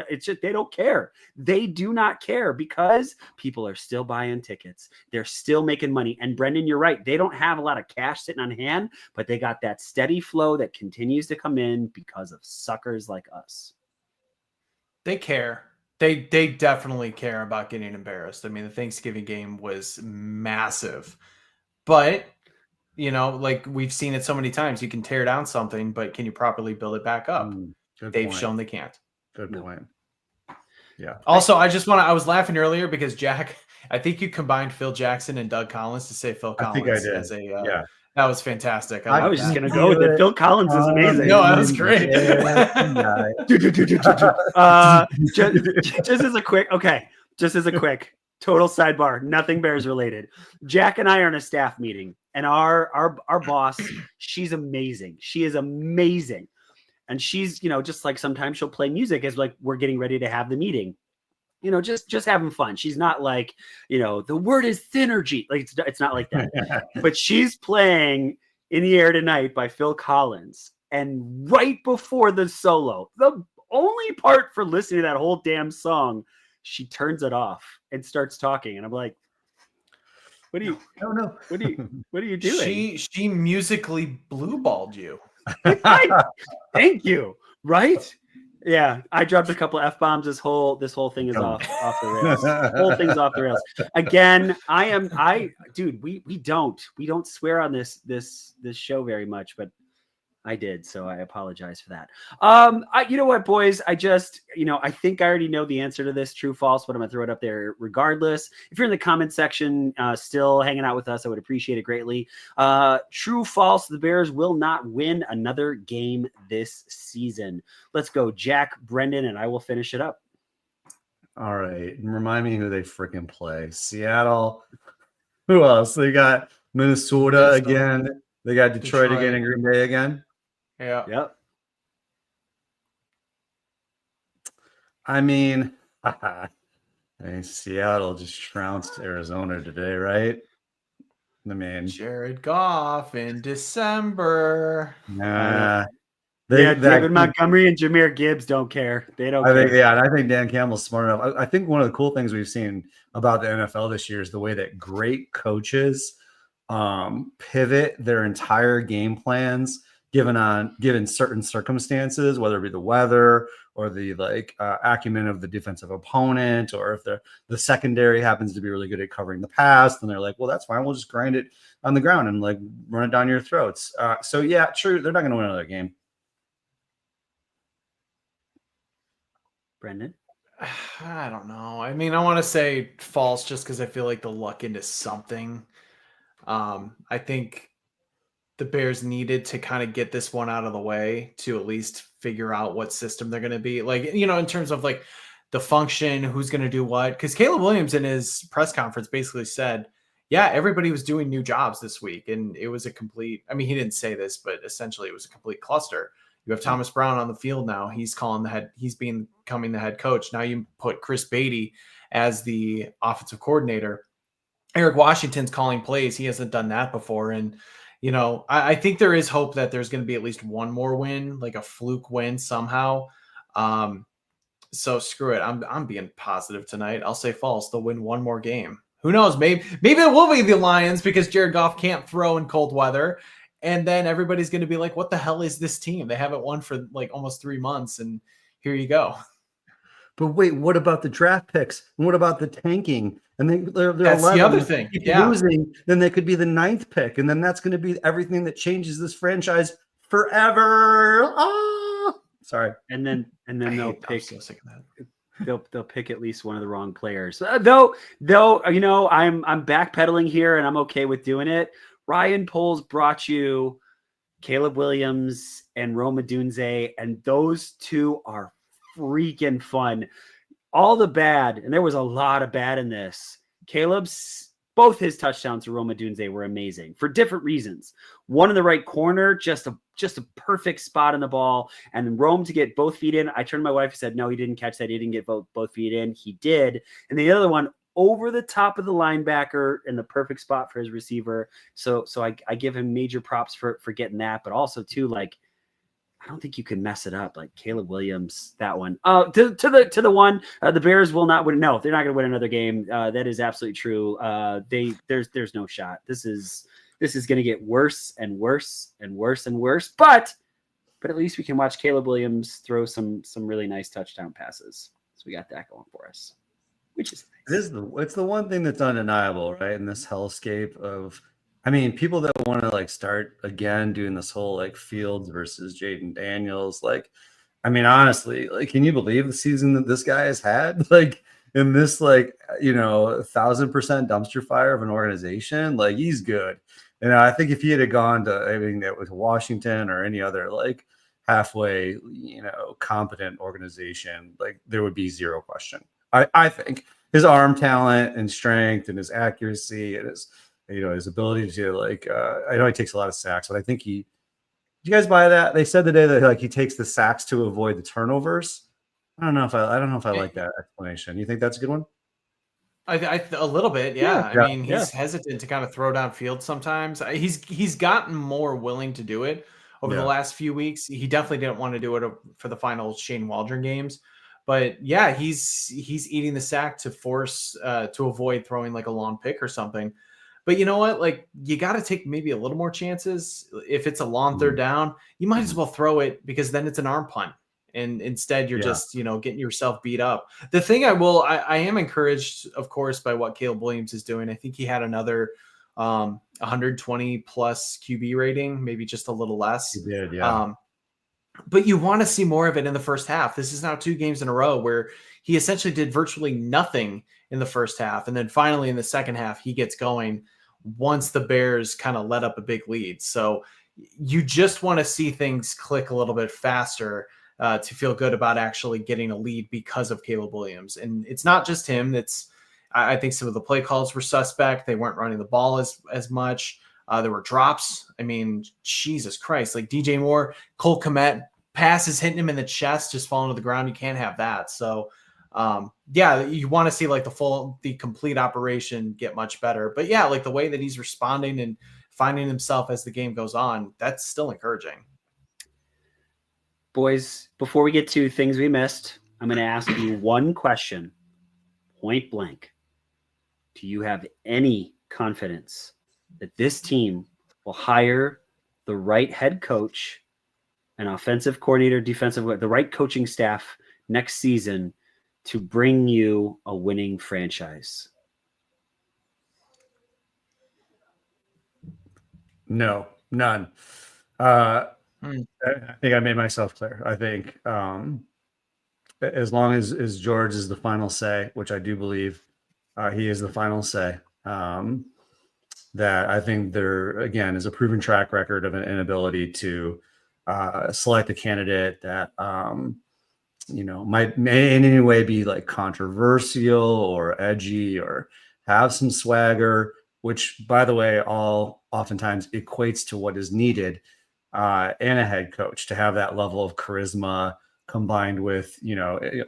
it's just, they don't care. They do not care because people are still buying tickets. They're still making money. And Brendan, you're right. They don't have a lot of cash sitting on hand, but they got that steady flow that continues to come in because of suckers like us. They care. They definitely care about getting embarrassed. I mean, the Thanksgiving game was massive, but like we've seen it so many times, you can tear down something, but can you properly build it back up? They've shown they can't. Good point. Yeah. Also, I was laughing earlier because Jack, I think you combined Phil Jackson and Doug Collins to say Phil Collins. I think I did. Yeah. That was fantastic. I was just going to go with it. Phil Collins is amazing. No, that was great. Just as a quick total sidebar, nothing Bears related. Jack and I are in a staff meeting, and our boss, she's amazing. She is amazing. And she's, just like sometimes she'll play music as like we're getting ready to have the meeting. Just having fun. She's not like, the word is synergy. Like it's not like that. But she's playing In the Air Tonight by Phil Collins. And right before the solo, the only part for listening to that whole damn song, she turns it off and starts talking. And I'm like, what are you doing? She musically blue-balled you. Thank you. Right? Yeah, I dropped a couple of F-bombs. This whole thing is off the rails. Whole thing's off the rails. Again, we don't swear on this show very much, but I did, so I apologize for that. You know what, boys? I think I already know the answer to this, true, false, but I'm gonna throw it up there regardless. If you're in the comment section, still hanging out with us, I would appreciate it greatly. True, false, the Bears will not win another game this season. Let's go, Jack, Brendan, and I will finish it up. All right, and remind me who they freaking play. Seattle. Who else? They got Minnesota again. They got Detroit again and Green Bay again. Yeah. Yep. I mean, Seattle just trounced Arizona today, right? I mean, Jared Goff in December. Nah. David Montgomery and Jahmyr Gibbs don't care. They don't care. And I think Dan Campbell's smart enough. I think one of the cool things we've seen about the NFL this year is the way that great coaches pivot their entire game plans given certain circumstances, whether it be the weather or the acumen of the defensive opponent, or if the secondary happens to be really good at covering the pass, then they're like, well, that's fine. We'll just grind it on the ground and like run it down your throats. So yeah, true. They're not going to win another game. Brendan? I don't know. I mean, I want to say false just because I feel like they'll luck into something. I think the Bears needed to kind of get this one out of the way to at least figure out what system they're going to be. Like, in terms of like the function, who's going to do what. Because Caleb Williams in his press conference basically said, yeah, everybody was doing new jobs this week. And it was a complete, I mean, he didn't say this, but essentially it was a complete cluster. You have Thomas Brown on the field now. He's becoming the head coach. Now you put Chris Beatty as the offensive coordinator. Eric Washington's calling plays. He hasn't done that before. And, I think there is hope that there's going to be at least one more win, like a fluke win somehow. So screw it. I'm being positive tonight. I'll say false. They'll win one more game. Who knows? Maybe it will be the Lions because Jared Goff can't throw in cold weather. And then everybody's going to be like, what the hell is this team? They haven't won for like almost 3 months. And here you go. But wait, what about the draft picks? And what about the tanking? And they're that's 11. The other thing. Yeah. Losing, then they could be the 9th pick. And then that's going to be everything that changes this franchise forever. Sorry. And then they'll pick. So sick of that. They'll pick at least one of the wrong players. Though, I'm backpedaling here and I'm okay with doing it. Ryan Poles brought you Caleb Williams and Rome Odunze, and those two are freaking fun. All the bad, and there was a lot of bad in this. Both his touchdowns to Rome Odunze were amazing for different reasons. One in the right corner, just a perfect spot on the ball, and then Rome to get both feet in. I turned to my wife and said, no, he didn't catch that. He didn't get both feet in. He did. And the other one over the top of the linebacker in the perfect spot for his receiver. So I give him major props for getting that, but also too, like, I don't think you can mess it up. Like Caleb Williams, that one. To the one, the Bears will not win. No, they're not going to win another game. That is absolutely true. There's no shot. This is going to get worse and worse and worse and worse. But at least we can watch Caleb Williams throw some really nice touchdown passes. So we got that going for us, which is nice. It's the one thing that's undeniable, right? In this hellscape of, I mean, people that want to like start again doing this whole like Fields versus Jaden Daniels. Like, I mean, honestly, like, can you believe the season that this guy has had? Like in this, like, 1,000% dumpster fire of an organization, like he's good. And I think if he had gone to, I mean, that with Washington or any other like halfway, competent organization, like there would be zero question. I think his arm talent and strength and his accuracy and his ability to like, I know he takes a lot of sacks, but I think did you guys buy that? They said today that like he takes the sacks to avoid the turnovers. I don't know if I like that explanation. You think that's a good one? I a little bit, yeah. I mean, he's hesitant to kind of throw downfield sometimes. He's gotten more willing to do it over the last few weeks. He definitely didn't want to do it for the final Shane Waldron games. But yeah, he's eating the sack to force to avoid throwing like a long pick or something. But you know what? Like you got to take maybe a little more chances. If it's a long third down, you might as well throw it because then it's an arm punt. And instead you're just, getting yourself beat up. The thing I am encouraged, of course, by what Caleb Williams is doing. I think he had another 120 plus QB rating, maybe just a little less. He did, yeah. But you want to see more of it in the first half. This is now 2 games in a row where he essentially did virtually nothing in the first half. And then finally in the second half, he gets going once the Bears kind of let up a big lead. So you just want to see things click a little bit faster to feel good about actually getting a lead because of Caleb Williams. And it's not just him. I think some of the play calls were suspect. They weren't running the ball as much. There were drops. I mean, Jesus Christ, like DJ Moore, Cole Kmet, passes hitting him in the chest, just falling to the ground. You can't have that. So you want to see like the complete operation get much better. But yeah, like the way that he's responding and finding himself as the game goes on, that's still encouraging. Boys, before we get to things we missed, I'm going to ask you one question, point blank. Do you have any confidence that this team will hire the right head coach, an offensive coordinator, the right coaching staff next season to bring you a winning franchise? No, none. I think I made myself clear. I think as long as George is the final say, which I do believe he is the final say, that I think there, again, is a proven track record of an inability to select a candidate that, may in any way be like controversial or edgy or have some swagger, which, by the way, all oftentimes equates to what is needed in a head coach, to have that level of charisma combined with,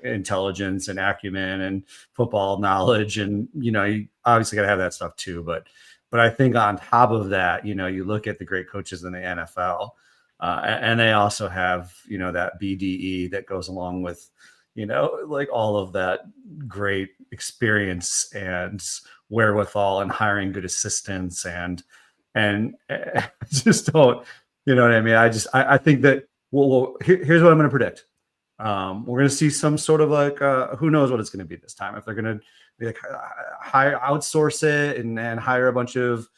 intelligence and acumen and football knowledge. And, you obviously got to have that stuff too. But I think on top of that, you look at the great coaches in the NFL, and they also have, that BDE that goes along with, like all of that great experience and wherewithal and hiring good assistants and just don't, you know what I mean? I think that, here's what I'm going to predict. We're going to see some sort of like, who knows what it's going to be this time. If they're going to like outsource it and hire a bunch of,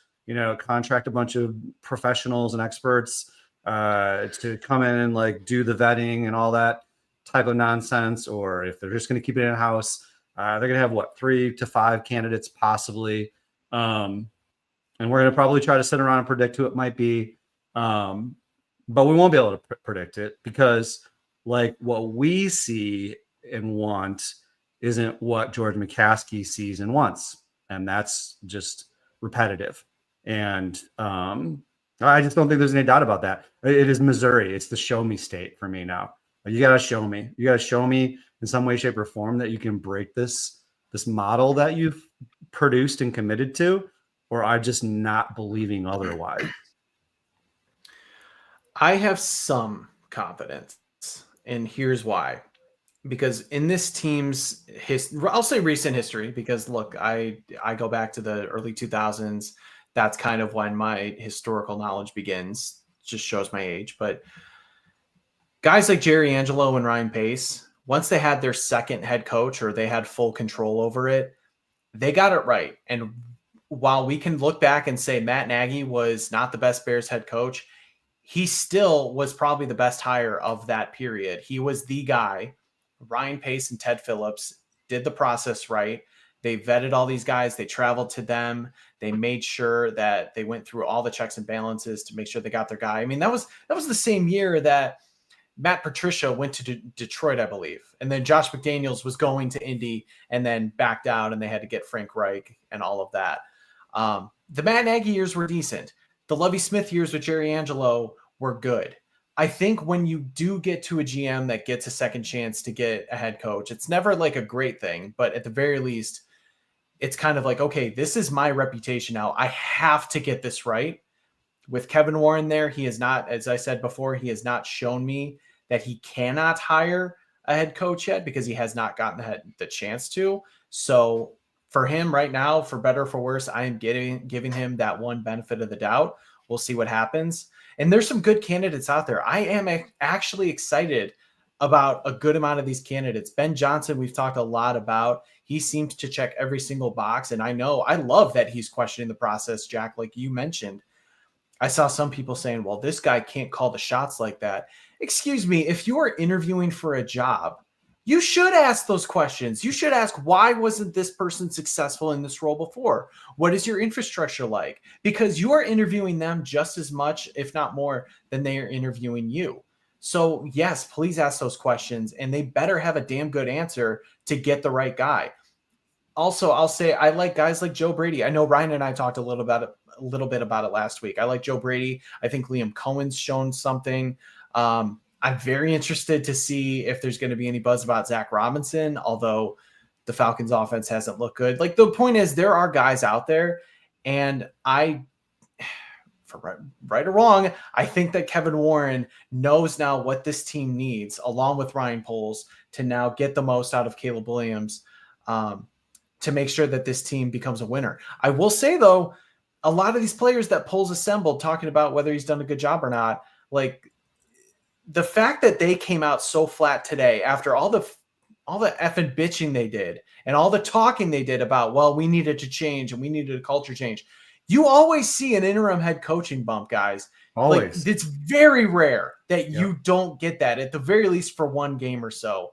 contract a bunch of professionals and experts to come in and like do the vetting and all that type of nonsense, or if they're just going to keep it in house, they're going to have 3 to 5 candidates possibly. And we're going to probably try to sit around and predict who it might be. But we won't be able to predict it because like what we see and want isn't what George McCaskey sees and wants. And that's just repetitive. And I just don't think there's any doubt about that. It is Missouri. It's the show me state for me now. You got to show me. You got to show me in some way, shape, or form that you can break this model that you've produced and committed to, or I'm just not believing otherwise. I have some confidence, and here's why. Because in this team's I'll say recent history, because look, I go back to the early 2000s. That's kind of when my historical knowledge begins. Just shows my age. But guys like Jerry Angelo and Ryan Pace, once they had their second head coach or they had full control over it, they got it right. And while we can look back and say Matt Nagy was not the best Bears head coach, he still was probably the best hire of that period. He was the guy. Ryan Pace and Ted Phillips did the process right. They vetted all these guys. They traveled to them. They made sure that they went through all the checks and balances to make sure they got their guy. I mean, that was the same year that Matt Patricia went to Detroit, I believe. And then Josh McDaniels was going to Indy and then backed out, and they had to get Frank Reich and all of that. The Matt Nagy years were decent. The Lovie Smith years with Jerry Angelo were good. I think when you do get to a GM that gets a second chance to get a head coach, it's never like a great thing, but at the very least, it's kind of like, okay, this is my reputation now. I have to get this right. With Kevin Warren there, he has not, as I said before, he has not shown me that he cannot hire a head coach yet because he has not gotten the chance to. So for him right now, for better or for worse, I am giving him that one benefit of the doubt. We'll see what happens. And there's some good candidates out there. I am actually excited about a good amount of these candidates. Ben Johnson, we've talked a lot about. He seems to check every single box. And I love that he's questioning the process, Jack, like you mentioned. I saw some people saying, well, this guy can't call the shots like that. Excuse me, if you are interviewing for a job, you should ask those questions. You should ask, why wasn't this person successful in this role before? What is your infrastructure like? Because you are interviewing them just as much, if not more, than they are interviewing you. So yes, please ask those questions, and they better have a damn good answer to get the right guy. Also, I'll say I like guys like Joe Brady. I know Ryan and I talked a little bit about it last week. I like Joe Brady. I think Liam Cohen's shown something. I'm very interested to see if there's going to be any buzz about Zach Robinson, although the Falcons offense hasn't looked good. Like, the point is, there are guys out there, and for right or wrong, I think that Kevin Warren knows now what this team needs, along with Ryan Poles, to now get the most out of Caleb Williams, to make sure that this team becomes a winner. I will say, though, a lot of these players that Poles assembled, talking about whether he's done a good job or not, like, the fact that they came out so flat today after all the effing bitching they did and all the talking they did about, well, we needed to change and we needed a culture change. You always see an interim head coaching bump, guys. Always. Like, it's very rare that you don't get that, at the very least for one game or so.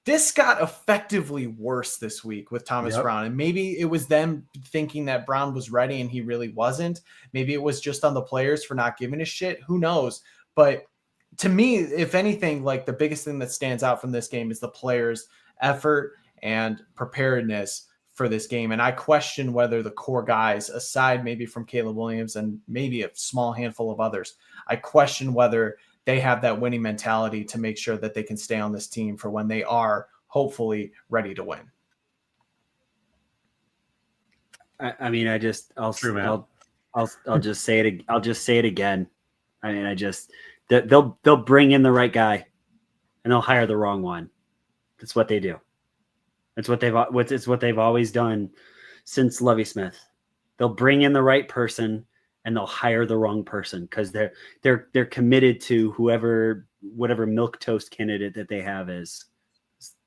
this got effectively worse this week with Thomas Brown. And maybe it was them thinking that Brown was ready and he really wasn't. Maybe it was just on the players for not giving a shit. Who knows? But to me, if anything, like the biggest thing that stands out from this game is the players' effort and preparedness for this game. And I question whether the core guys, aside maybe from Caleb Williams and maybe a small handful of others, I question whether they have that winning mentality to make sure that they can stay on this team for when they are hopefully ready to win. I mean, I'll just say it. I'll just say it again. I mean, they'll bring in the right guy and they'll hire the wrong one. That's what they do. It's what they've always done since Lovie Smith. They'll bring in the right person and they'll hire the wrong person because they're committed to whatever milquetoast candidate that they have is.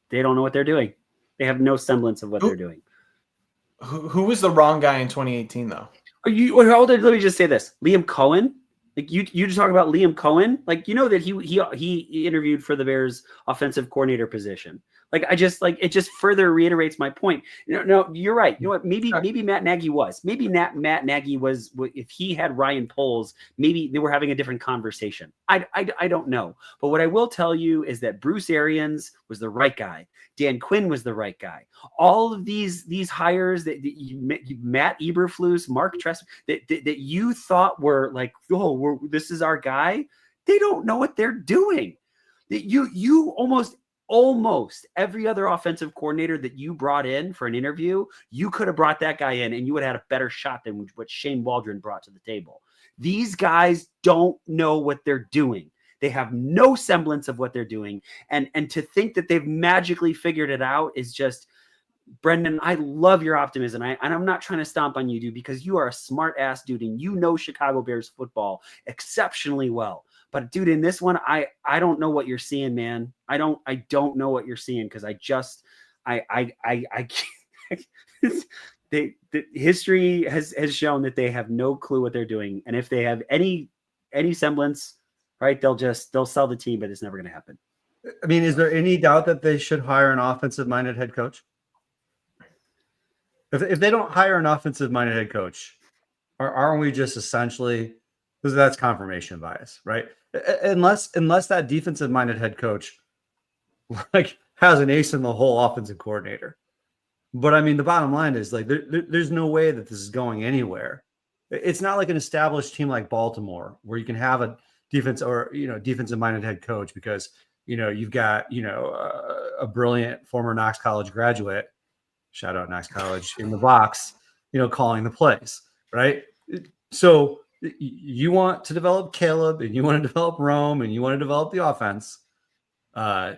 They don't know what they're doing. They have no semblance of what they're doing. Who was the wrong guy in 2018 though? Let me just say this: Liam Cohen. Like you just talk about Liam Cohen. Like you know that he interviewed for the Bears offensive coordinator position. Like it just further reiterates my point. No, you're right. You know what? Maybe Matt Nagy was. Maybe Matt Nagy was. If he had Ryan Poles, maybe they were having a different conversation. I don't know. But what I will tell you is that Bruce Arians was the right guy. Dan Quinn was the right guy. All of these hires that Matt Eberflus, Mark Tress, that you thought were like, this is our guy. They don't know what they're doing. You almost every other offensive coordinator that you brought in for an interview, you could have brought that guy in and you would have had a better shot than what Shane Waldron brought to the table. These guys don't know what they're doing. They have no semblance of what they're doing. And to think that they've magically figured it out is just, Brendan, I love your optimism. And I'm not trying to stomp on you, dude, because you are a smart ass dude and you know Chicago Bears football exceptionally well. But dude, in this one, I don't know what you're seeing, man. I don't know what you're seeing because I can't. History has shown that they have no clue what they're doing, and if they have any semblance, right, they'll sell the team, but it's never going to happen. I mean, is there any doubt that they should hire an offensive-minded head coach? If they don't hire an offensive-minded head coach, aren't we just essentially, because that's confirmation bias, right? Unless that defensive-minded head coach like has an ace in the hole offensive coordinator. But I mean, the bottom line is like there's no way that this is going anywhere. It's not like an established team like Baltimore where you can have a defense or defensive-minded head coach because you've got a brilliant former Knox College graduate, shout out Knox College, in the box, calling the plays, right? So you want to develop Caleb and you want to develop Rome and you want to develop the offense, right?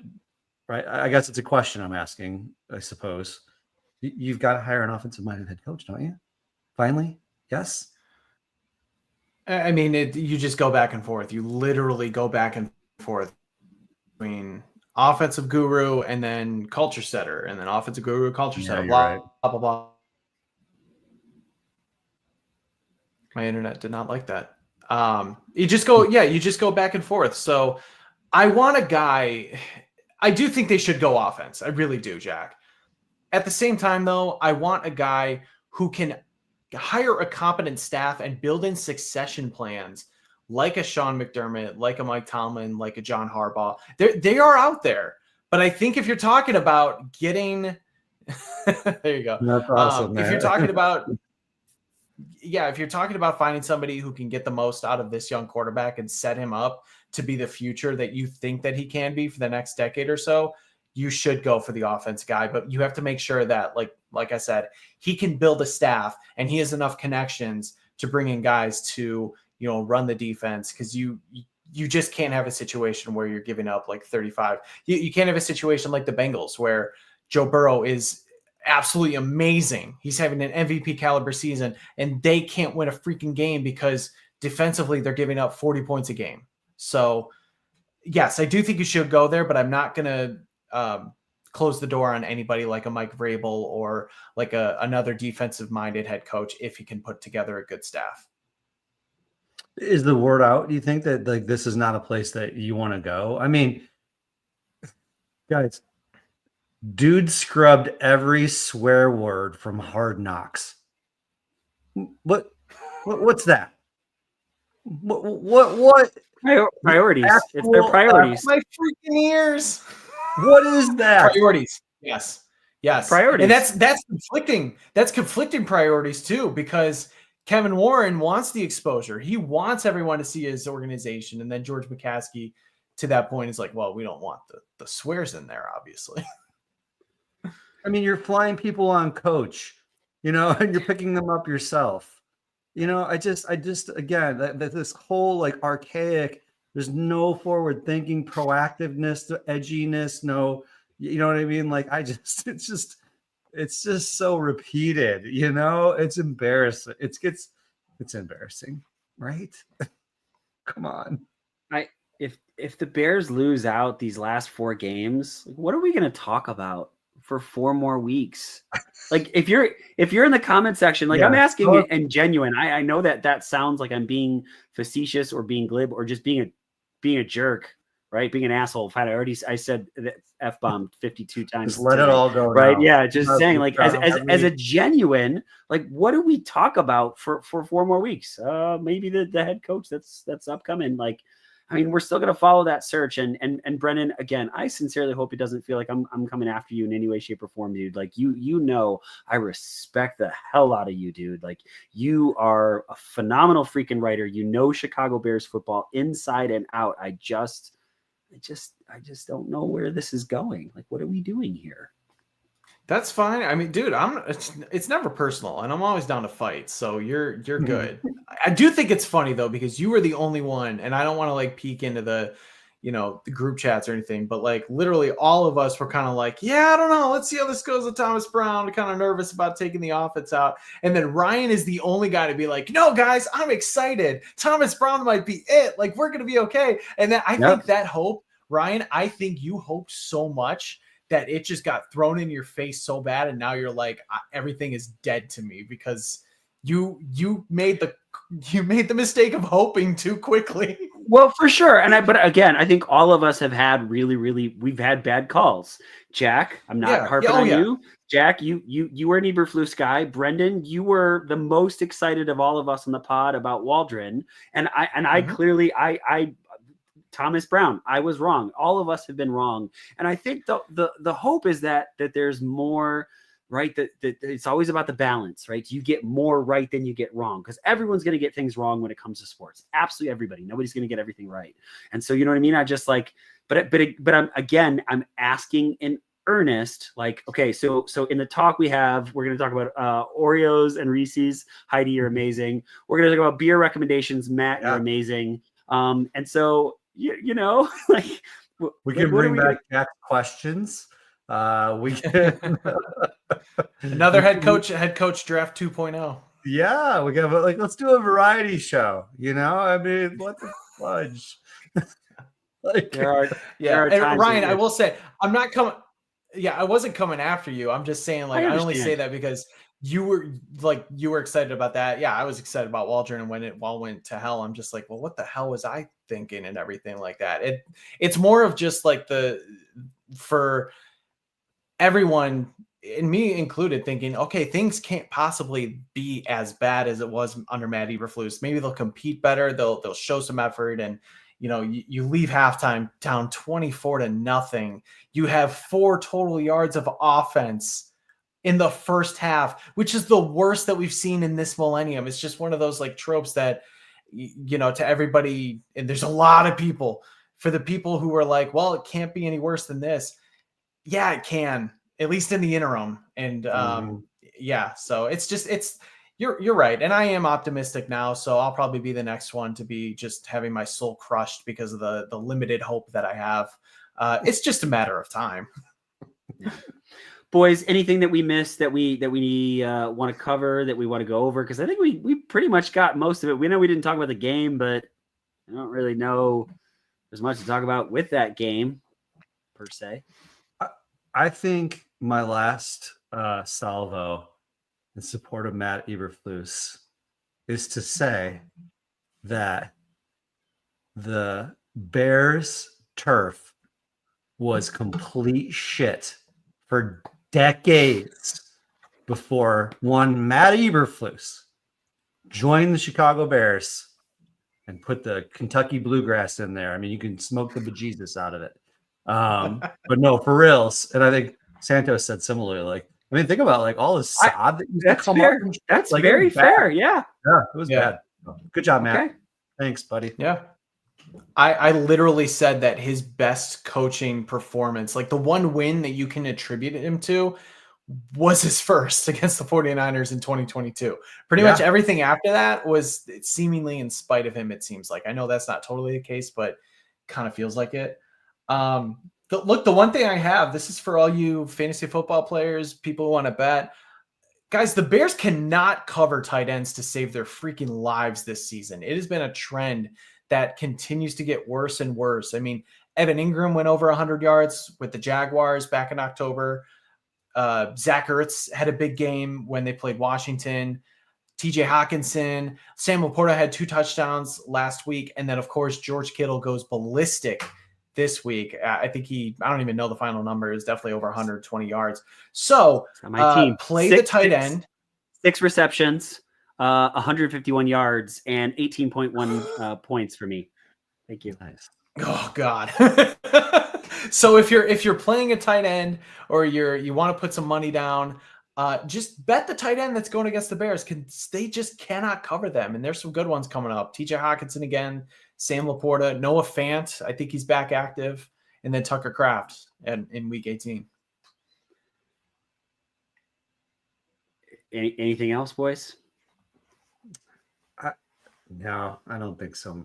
I guess it's a question I'm asking, I suppose. You've got to hire an offensive-minded head coach, don't you? Finally, yes. I mean, you just go back and forth. You literally go back and forth between offensive guru and then culture setter, and then offensive guru, culture setter, blah, right. blah, blah, blah. My internet did not like that. You just go back and forth. So I want a guy. I do think they should go offense. I really do, Jack. At the same time, though, I want a guy who can hire a competent staff and build in succession plans like a Sean McDermott, like a Mike Tomlin, like a John Harbaugh. They are out there. But I think if you're talking about getting there you go. That's awesome, if you're talking about if you're talking about finding somebody who can get the most out of this young quarterback and set him up to be the future that you think that he can be for the next decade or so, you should go for the offense guy. But you have to make sure that, like I said, he can build a staff and he has enough connections to bring in guys to, run the defense. Because you just can't have a situation where you're giving up like 35. You can't have a situation like the Bengals where Joe Burrow is absolutely amazing. He's having an MVP caliber season and they can't win a freaking game because defensively they're giving up 40 points a game. So yes, I do think you should go there, but I'm not going to close the door on anybody like a Mike Vrabel or like another defensive minded head coach if he can put together a good staff. Is the word out? Do you think that this is not a place that you want to go? I mean, guys, Dude scrubbed every swear word from Hard Knocks. What's that? What Priorities. It's their actual priorities. My freaking ears. What is that? Priorities. Yes. Priorities. And that's conflicting. That's conflicting priorities too, because Kevin Warren wants the exposure. He wants everyone to see his organization. And then George McCaskey, to that point, is like, well, we don't want the swears in there, obviously. I mean, you're flying people on coach, and you're picking them up yourself. I just again, that this whole like archaic, there's no forward thinking, proactiveness, the edginess, no, you know what I mean? Like, it's just so repeated, it's embarrassing. It's embarrassing, right? Come on. If the Bears lose out these last 4 games, what are we going to talk about for 4 more weeks? Like, if you're in the comment section, like, I'm asking it and genuine. I know that sounds like I'm being facetious or being glib or just being a jerk, right? Being an asshole. I said the F-bomb 52 times. Just let it all go. Right. Now. Yeah. Just saying, like, as a genuine, like, what do we talk about for 4 more weeks? Maybe the head coach that's upcoming. Like, I mean, we're still going to follow that search. And Brennan, again, I sincerely hope it doesn't feel like I'm coming after you in any way, shape, or form, dude. Like, I respect the hell out of you, dude. Like, you are a phenomenal freaking writer. Chicago Bears football inside and out. I just don't know where this is going. Like, what are we doing here? That's fine. I mean, dude, it's never personal, and I'm always down to fight. So you're good. I do think it's funny though, because you were the only one, and I don't want to like peek into the group chats or anything, but like literally all of us were kind of like, yeah, I don't know. Let's see how this goes with Thomas Brown. We're kind of nervous about taking the offense out. And then Ryan is the only guy to be like, no, guys, I'm excited. Thomas Brown might be it. Like, we're going to be okay. And then I think that hope, Ryan, I think you hoped so much that it just got thrown in your face so bad. And now you're like, everything is dead to me because you made the mistake of hoping too quickly. Well, for sure. But again, I think all of us have had we've had bad calls. Jack, I'm not harping on you. Jack, you were an Eberflus guy. Brendan, you were the most excited of all of us on the pod about Waldron. And I clearly, Thomas Brown, I was wrong. All of us have been wrong. And I think the hope is that there's more, right? That it's always about the balance, right? You get more right than you get wrong, because everyone's going to get things wrong when it comes to sports. Absolutely everybody. Nobody's going to get everything right. And so, you know what I mean? I just like, but I'm asking in earnest, like, okay, so in the talk we're going to talk about Oreos and Reese's. Heidi, you're amazing. We're going to talk about beer recommendations. Matt, you're amazing. And so, like, we can bring back Jack's questions. We can another head coach draft 2.0. Yeah, we got let's do a variety show. I mean, what the fudge? And Ryan, I will say, I'm not coming. Yeah, I wasn't coming after you. I'm just saying, like, I only say that because you were excited about that. Yeah, I was excited about Waldron, and when it all went to hell, I'm just like, well, what the hell was I thinking and everything like that? It's more of just like for everyone, and me included, thinking, okay, things can't possibly be as bad as it was under Matt Eberflus. Maybe they'll compete better. They'll show some effort, and you leave halftime down 24-0. You have 4 total yards of offense in the first half, which is the worst that we've seen in this millennium. It's just one of those like tropes that, to everybody, and there's a lot of people, for the people who are like, well, it can't be any worse than this. Yeah, it can, at least in the interim. And so you're right. And I am optimistic now. So I'll probably be the next one to be just having my soul crushed because of the limited hope that I have. It's just a matter of time. Boys, anything that we missed that we want to cover, that we want to go over? Because I think we pretty much got most of it. We know we didn't talk about the game, but I don't really know there's much to talk about with that game per se. I think my last salvo in support of Matt Eberflus is to say that the Bears turf was complete shit for decades before one Matt Eberflus joined the Chicago Bears and put the Kentucky bluegrass in there. I mean, you can smoke the bejesus out of it. But no, for reals. And I think Santos said similarly. Like, I mean, think about like all the sod that used to come fair. up. That's like, very fair. Yeah. Yeah, it was bad. Good job, Matt. Okay. Thanks, buddy. Yeah. I literally said that his best coaching performance, like the one win that you can attribute him to, was his first against the 49ers in 2022. Pretty much everything after that was seemingly in spite of him, it seems like. I know that's not totally the case, but kind of feels like it. Look, the one thing I have, this is for all you fantasy football players, people who want to bet. Guys, the Bears cannot cover tight ends to save their freaking lives this season. It has been a trend that continues to get worse and worse. I mean, Evan Ingram went over 100 yards with the Jaguars back in October. Zach Ertz had a big game when they played Washington. TJ Hawkinson, Sam Laporta had 2 touchdowns last week. And then, of course, George Kittle goes ballistic this week. I think I don't even know the final number, is definitely over 120 yards. So my team play the tight end. 6 receptions, 151 yards, and 18.1 points for me. Thank you. Nice. Oh God. So if you're playing a tight end or you want to put some money down, just bet the tight end that's going against the Bears. They just cannot cover them. And there's some good ones coming up. TJ Hawkinson again, Sam Laporta, Noah Fant. I think he's back active. And then Tucker Kraft in week 18. Anything else, boys? No, I don't think so.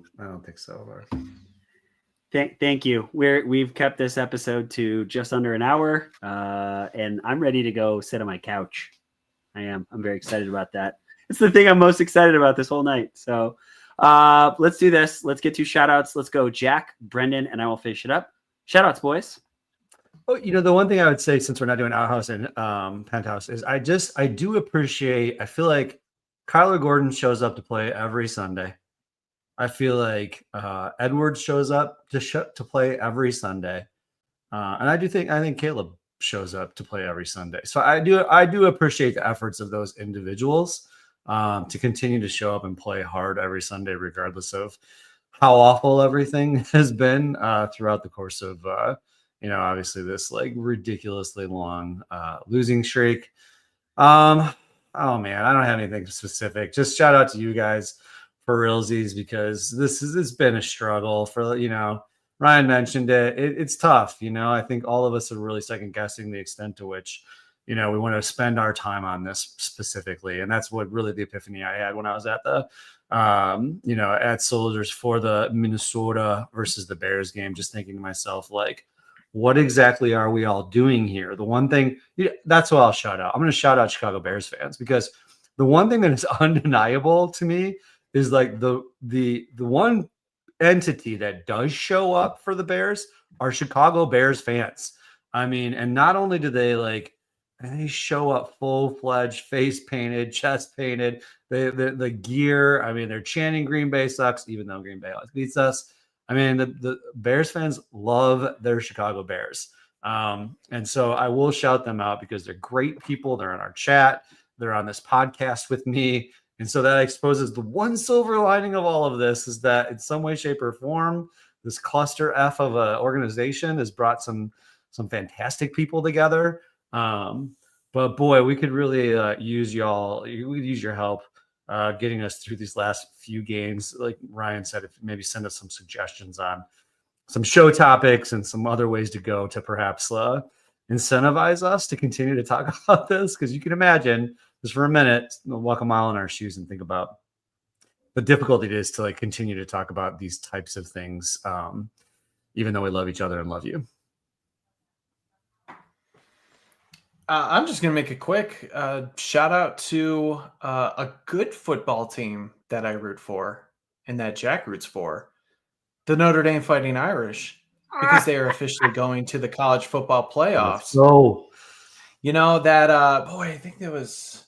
Thank you. We've kept this episode to just under an hour, and I'm ready to go sit on my couch. I am. I'm very excited about that. It's the thing I'm most excited about this whole night. So let's do this. Let's get to shout outs. Let's go Jack, Brendan, and I will finish it up. Shout outs, boys. Oh, the one thing I would say, since we're not doing Outhouse and Penthouse, is I do appreciate, I feel like Kyler Gordon shows up to play every Sunday. I feel like Edwards shows up to play every Sunday. And I think Caleb shows up to play every Sunday. So I do appreciate the efforts of those individuals to continue to show up and play hard every Sunday, regardless of how awful everything has been throughout the course of, obviously this like ridiculously long losing streak. Oh man, I don't have anything specific. Just shout out to you guys for realsies, because it's been a struggle for, Ryan mentioned it. It's tough. I think all of us are really second guessing the extent to which, we want to spend our time on this specifically. And that's what really the epiphany I had when I was at the, at Soldiers for the Minnesota versus the Bears game, just thinking to myself, like, what exactly are we all doing here? The one thing, that's what I'll shout out. I'm going to shout out Chicago Bears fans, because the one thing that is undeniable to me is like the one entity that does show up for the Bears are Chicago Bears fans. I mean, and not only do they show up full-fledged, face painted, chest painted, the gear. I mean, they're chanting Green Bay sucks, even though Green Bay always beats us. I mean, the Bears fans love their Chicago Bears. And so I will shout them out because they're great people. They're in our chat. They're on this podcast with me. And so that exposes the one silver lining of all of this, is that in some way, shape, or form, this cluster F of an organization has brought some fantastic people together. But boy, we could really use y'all. We could use your help getting us through these last few games. Like Ryan said, if maybe send us some suggestions on some show topics and some other ways to go to perhaps incentivize us to continue to talk about this. Because you can imagine, just for a minute, walk a mile in our shoes and think about the difficulty it is to continue to talk about these types of things, even though we love each other and love you. I'm just going to make a quick shout out to a good football team that I root for and that Jack roots for, the Notre Dame Fighting Irish, because they are officially going to the college football playoffs. So, I think there was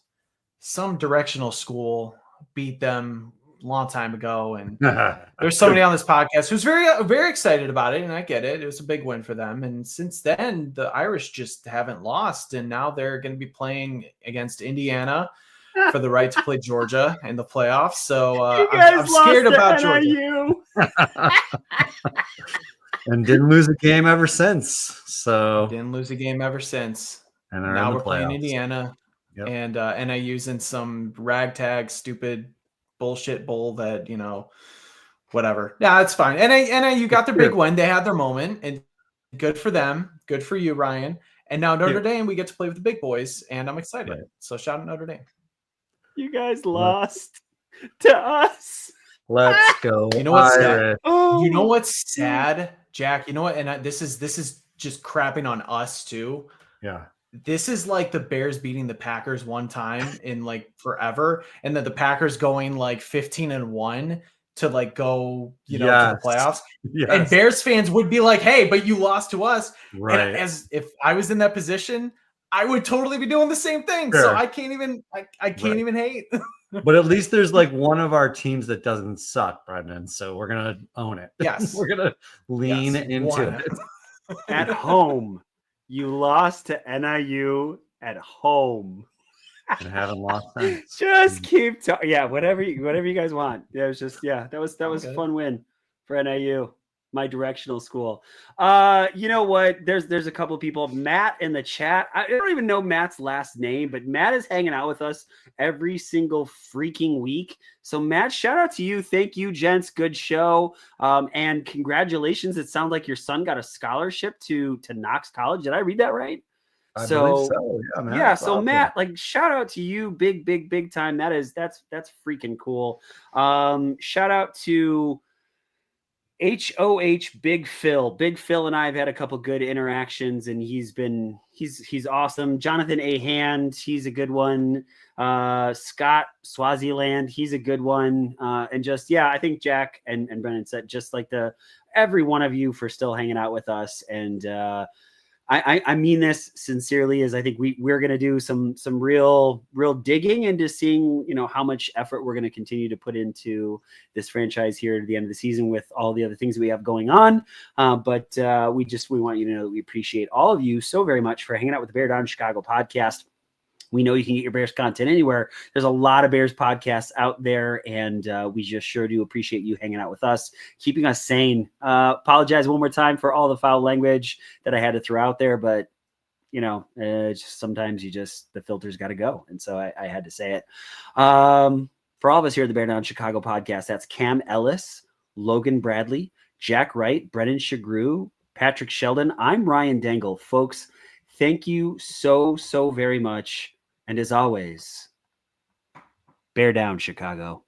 some directional school beat them long time ago, and there's somebody on this podcast who's very excited about it, and I get it. It was a big win for them, and since then the Irish just haven't lost, and now they're going to be playing against Indiana for the right to play Georgia in the playoffs. So I'm scared about Georgia. And didn't lose a game ever since. So Didn't lose a game ever since. And now we're playing Indiana, Yep. and NIU's in some ragtag, stupid bullshit bowl that, whatever. Yeah, it's fine. NIU got their big win. They had their moment, and good for them. Good for you, Ryan. And now Notre Dame, we get to play with the big boys, and I'm excited. Right. So shout out Notre Dame. You guys lost to us. Let's go. You know what's sad? You know what's sad, Jack? You know what? And this is just crapping on us too. Yeah. This is like the Bears beating the Packers one time in like forever, and then the Packers going like 15-1 to like go, to the playoffs. Yes. And Bears fans would be like, "Hey, but you lost to us." Right. And as if I was in that position, I would totally be doing the same thing. Sure. So I can't even even hate. But at least there's like one of our teams that doesn't suck, Brendan. So we're gonna own it. Yes. We're gonna lean into it. At home. You lost to NIU at home. I haven't lost since. Just keep talking. Yeah, whatever you guys want. Yeah, it was just that was a fun win for NIU, my directional school. You know what? There's a couple of people. Matt in the chat. I don't even know Matt's last name, but Matt is hanging out with us every single freaking week. So Matt, shout out to you. Thank you, gents. Good show. And congratulations. It sounds like your son got a scholarship to Knox College. Did I read that right? I believe so. Yeah, Matt. Yeah. So awesome. Matt, like shout out to you. Big time. That's freaking cool. Shout out to HOH Big Phil. Big Phil and I have had a couple good interactions, and he's awesome. Jonathan A. Hand, he's a good one. Scott Swaziland, he's a good one. And just I think Jack and Brennan said just like every one of you for still hanging out with us. And I mean this sincerely, as I think we're going to do some real digging into seeing, how much effort we're going to continue to put into this franchise here to the end of the season with all the other things we have going on. But we want you to know that we appreciate all of you so very much for hanging out with the Bear Down Chicago podcast. We know you can get your Bears content anywhere. There's a lot of Bears podcasts out there, and we just sure do appreciate you hanging out with us, keeping us sane. Apologize one more time for all the foul language that I had to throw out there, but just sometimes the filter's got to go, and so I had to say it. For all of us here at the Bear Down Chicago podcast, that's Cam Ellis, Logan Bradley, Jack Wright, Brennan Shagru, Patrick Sheldon. I'm Ryan Dangle, folks. Thank you so very much. And as always, bear down, Chicago.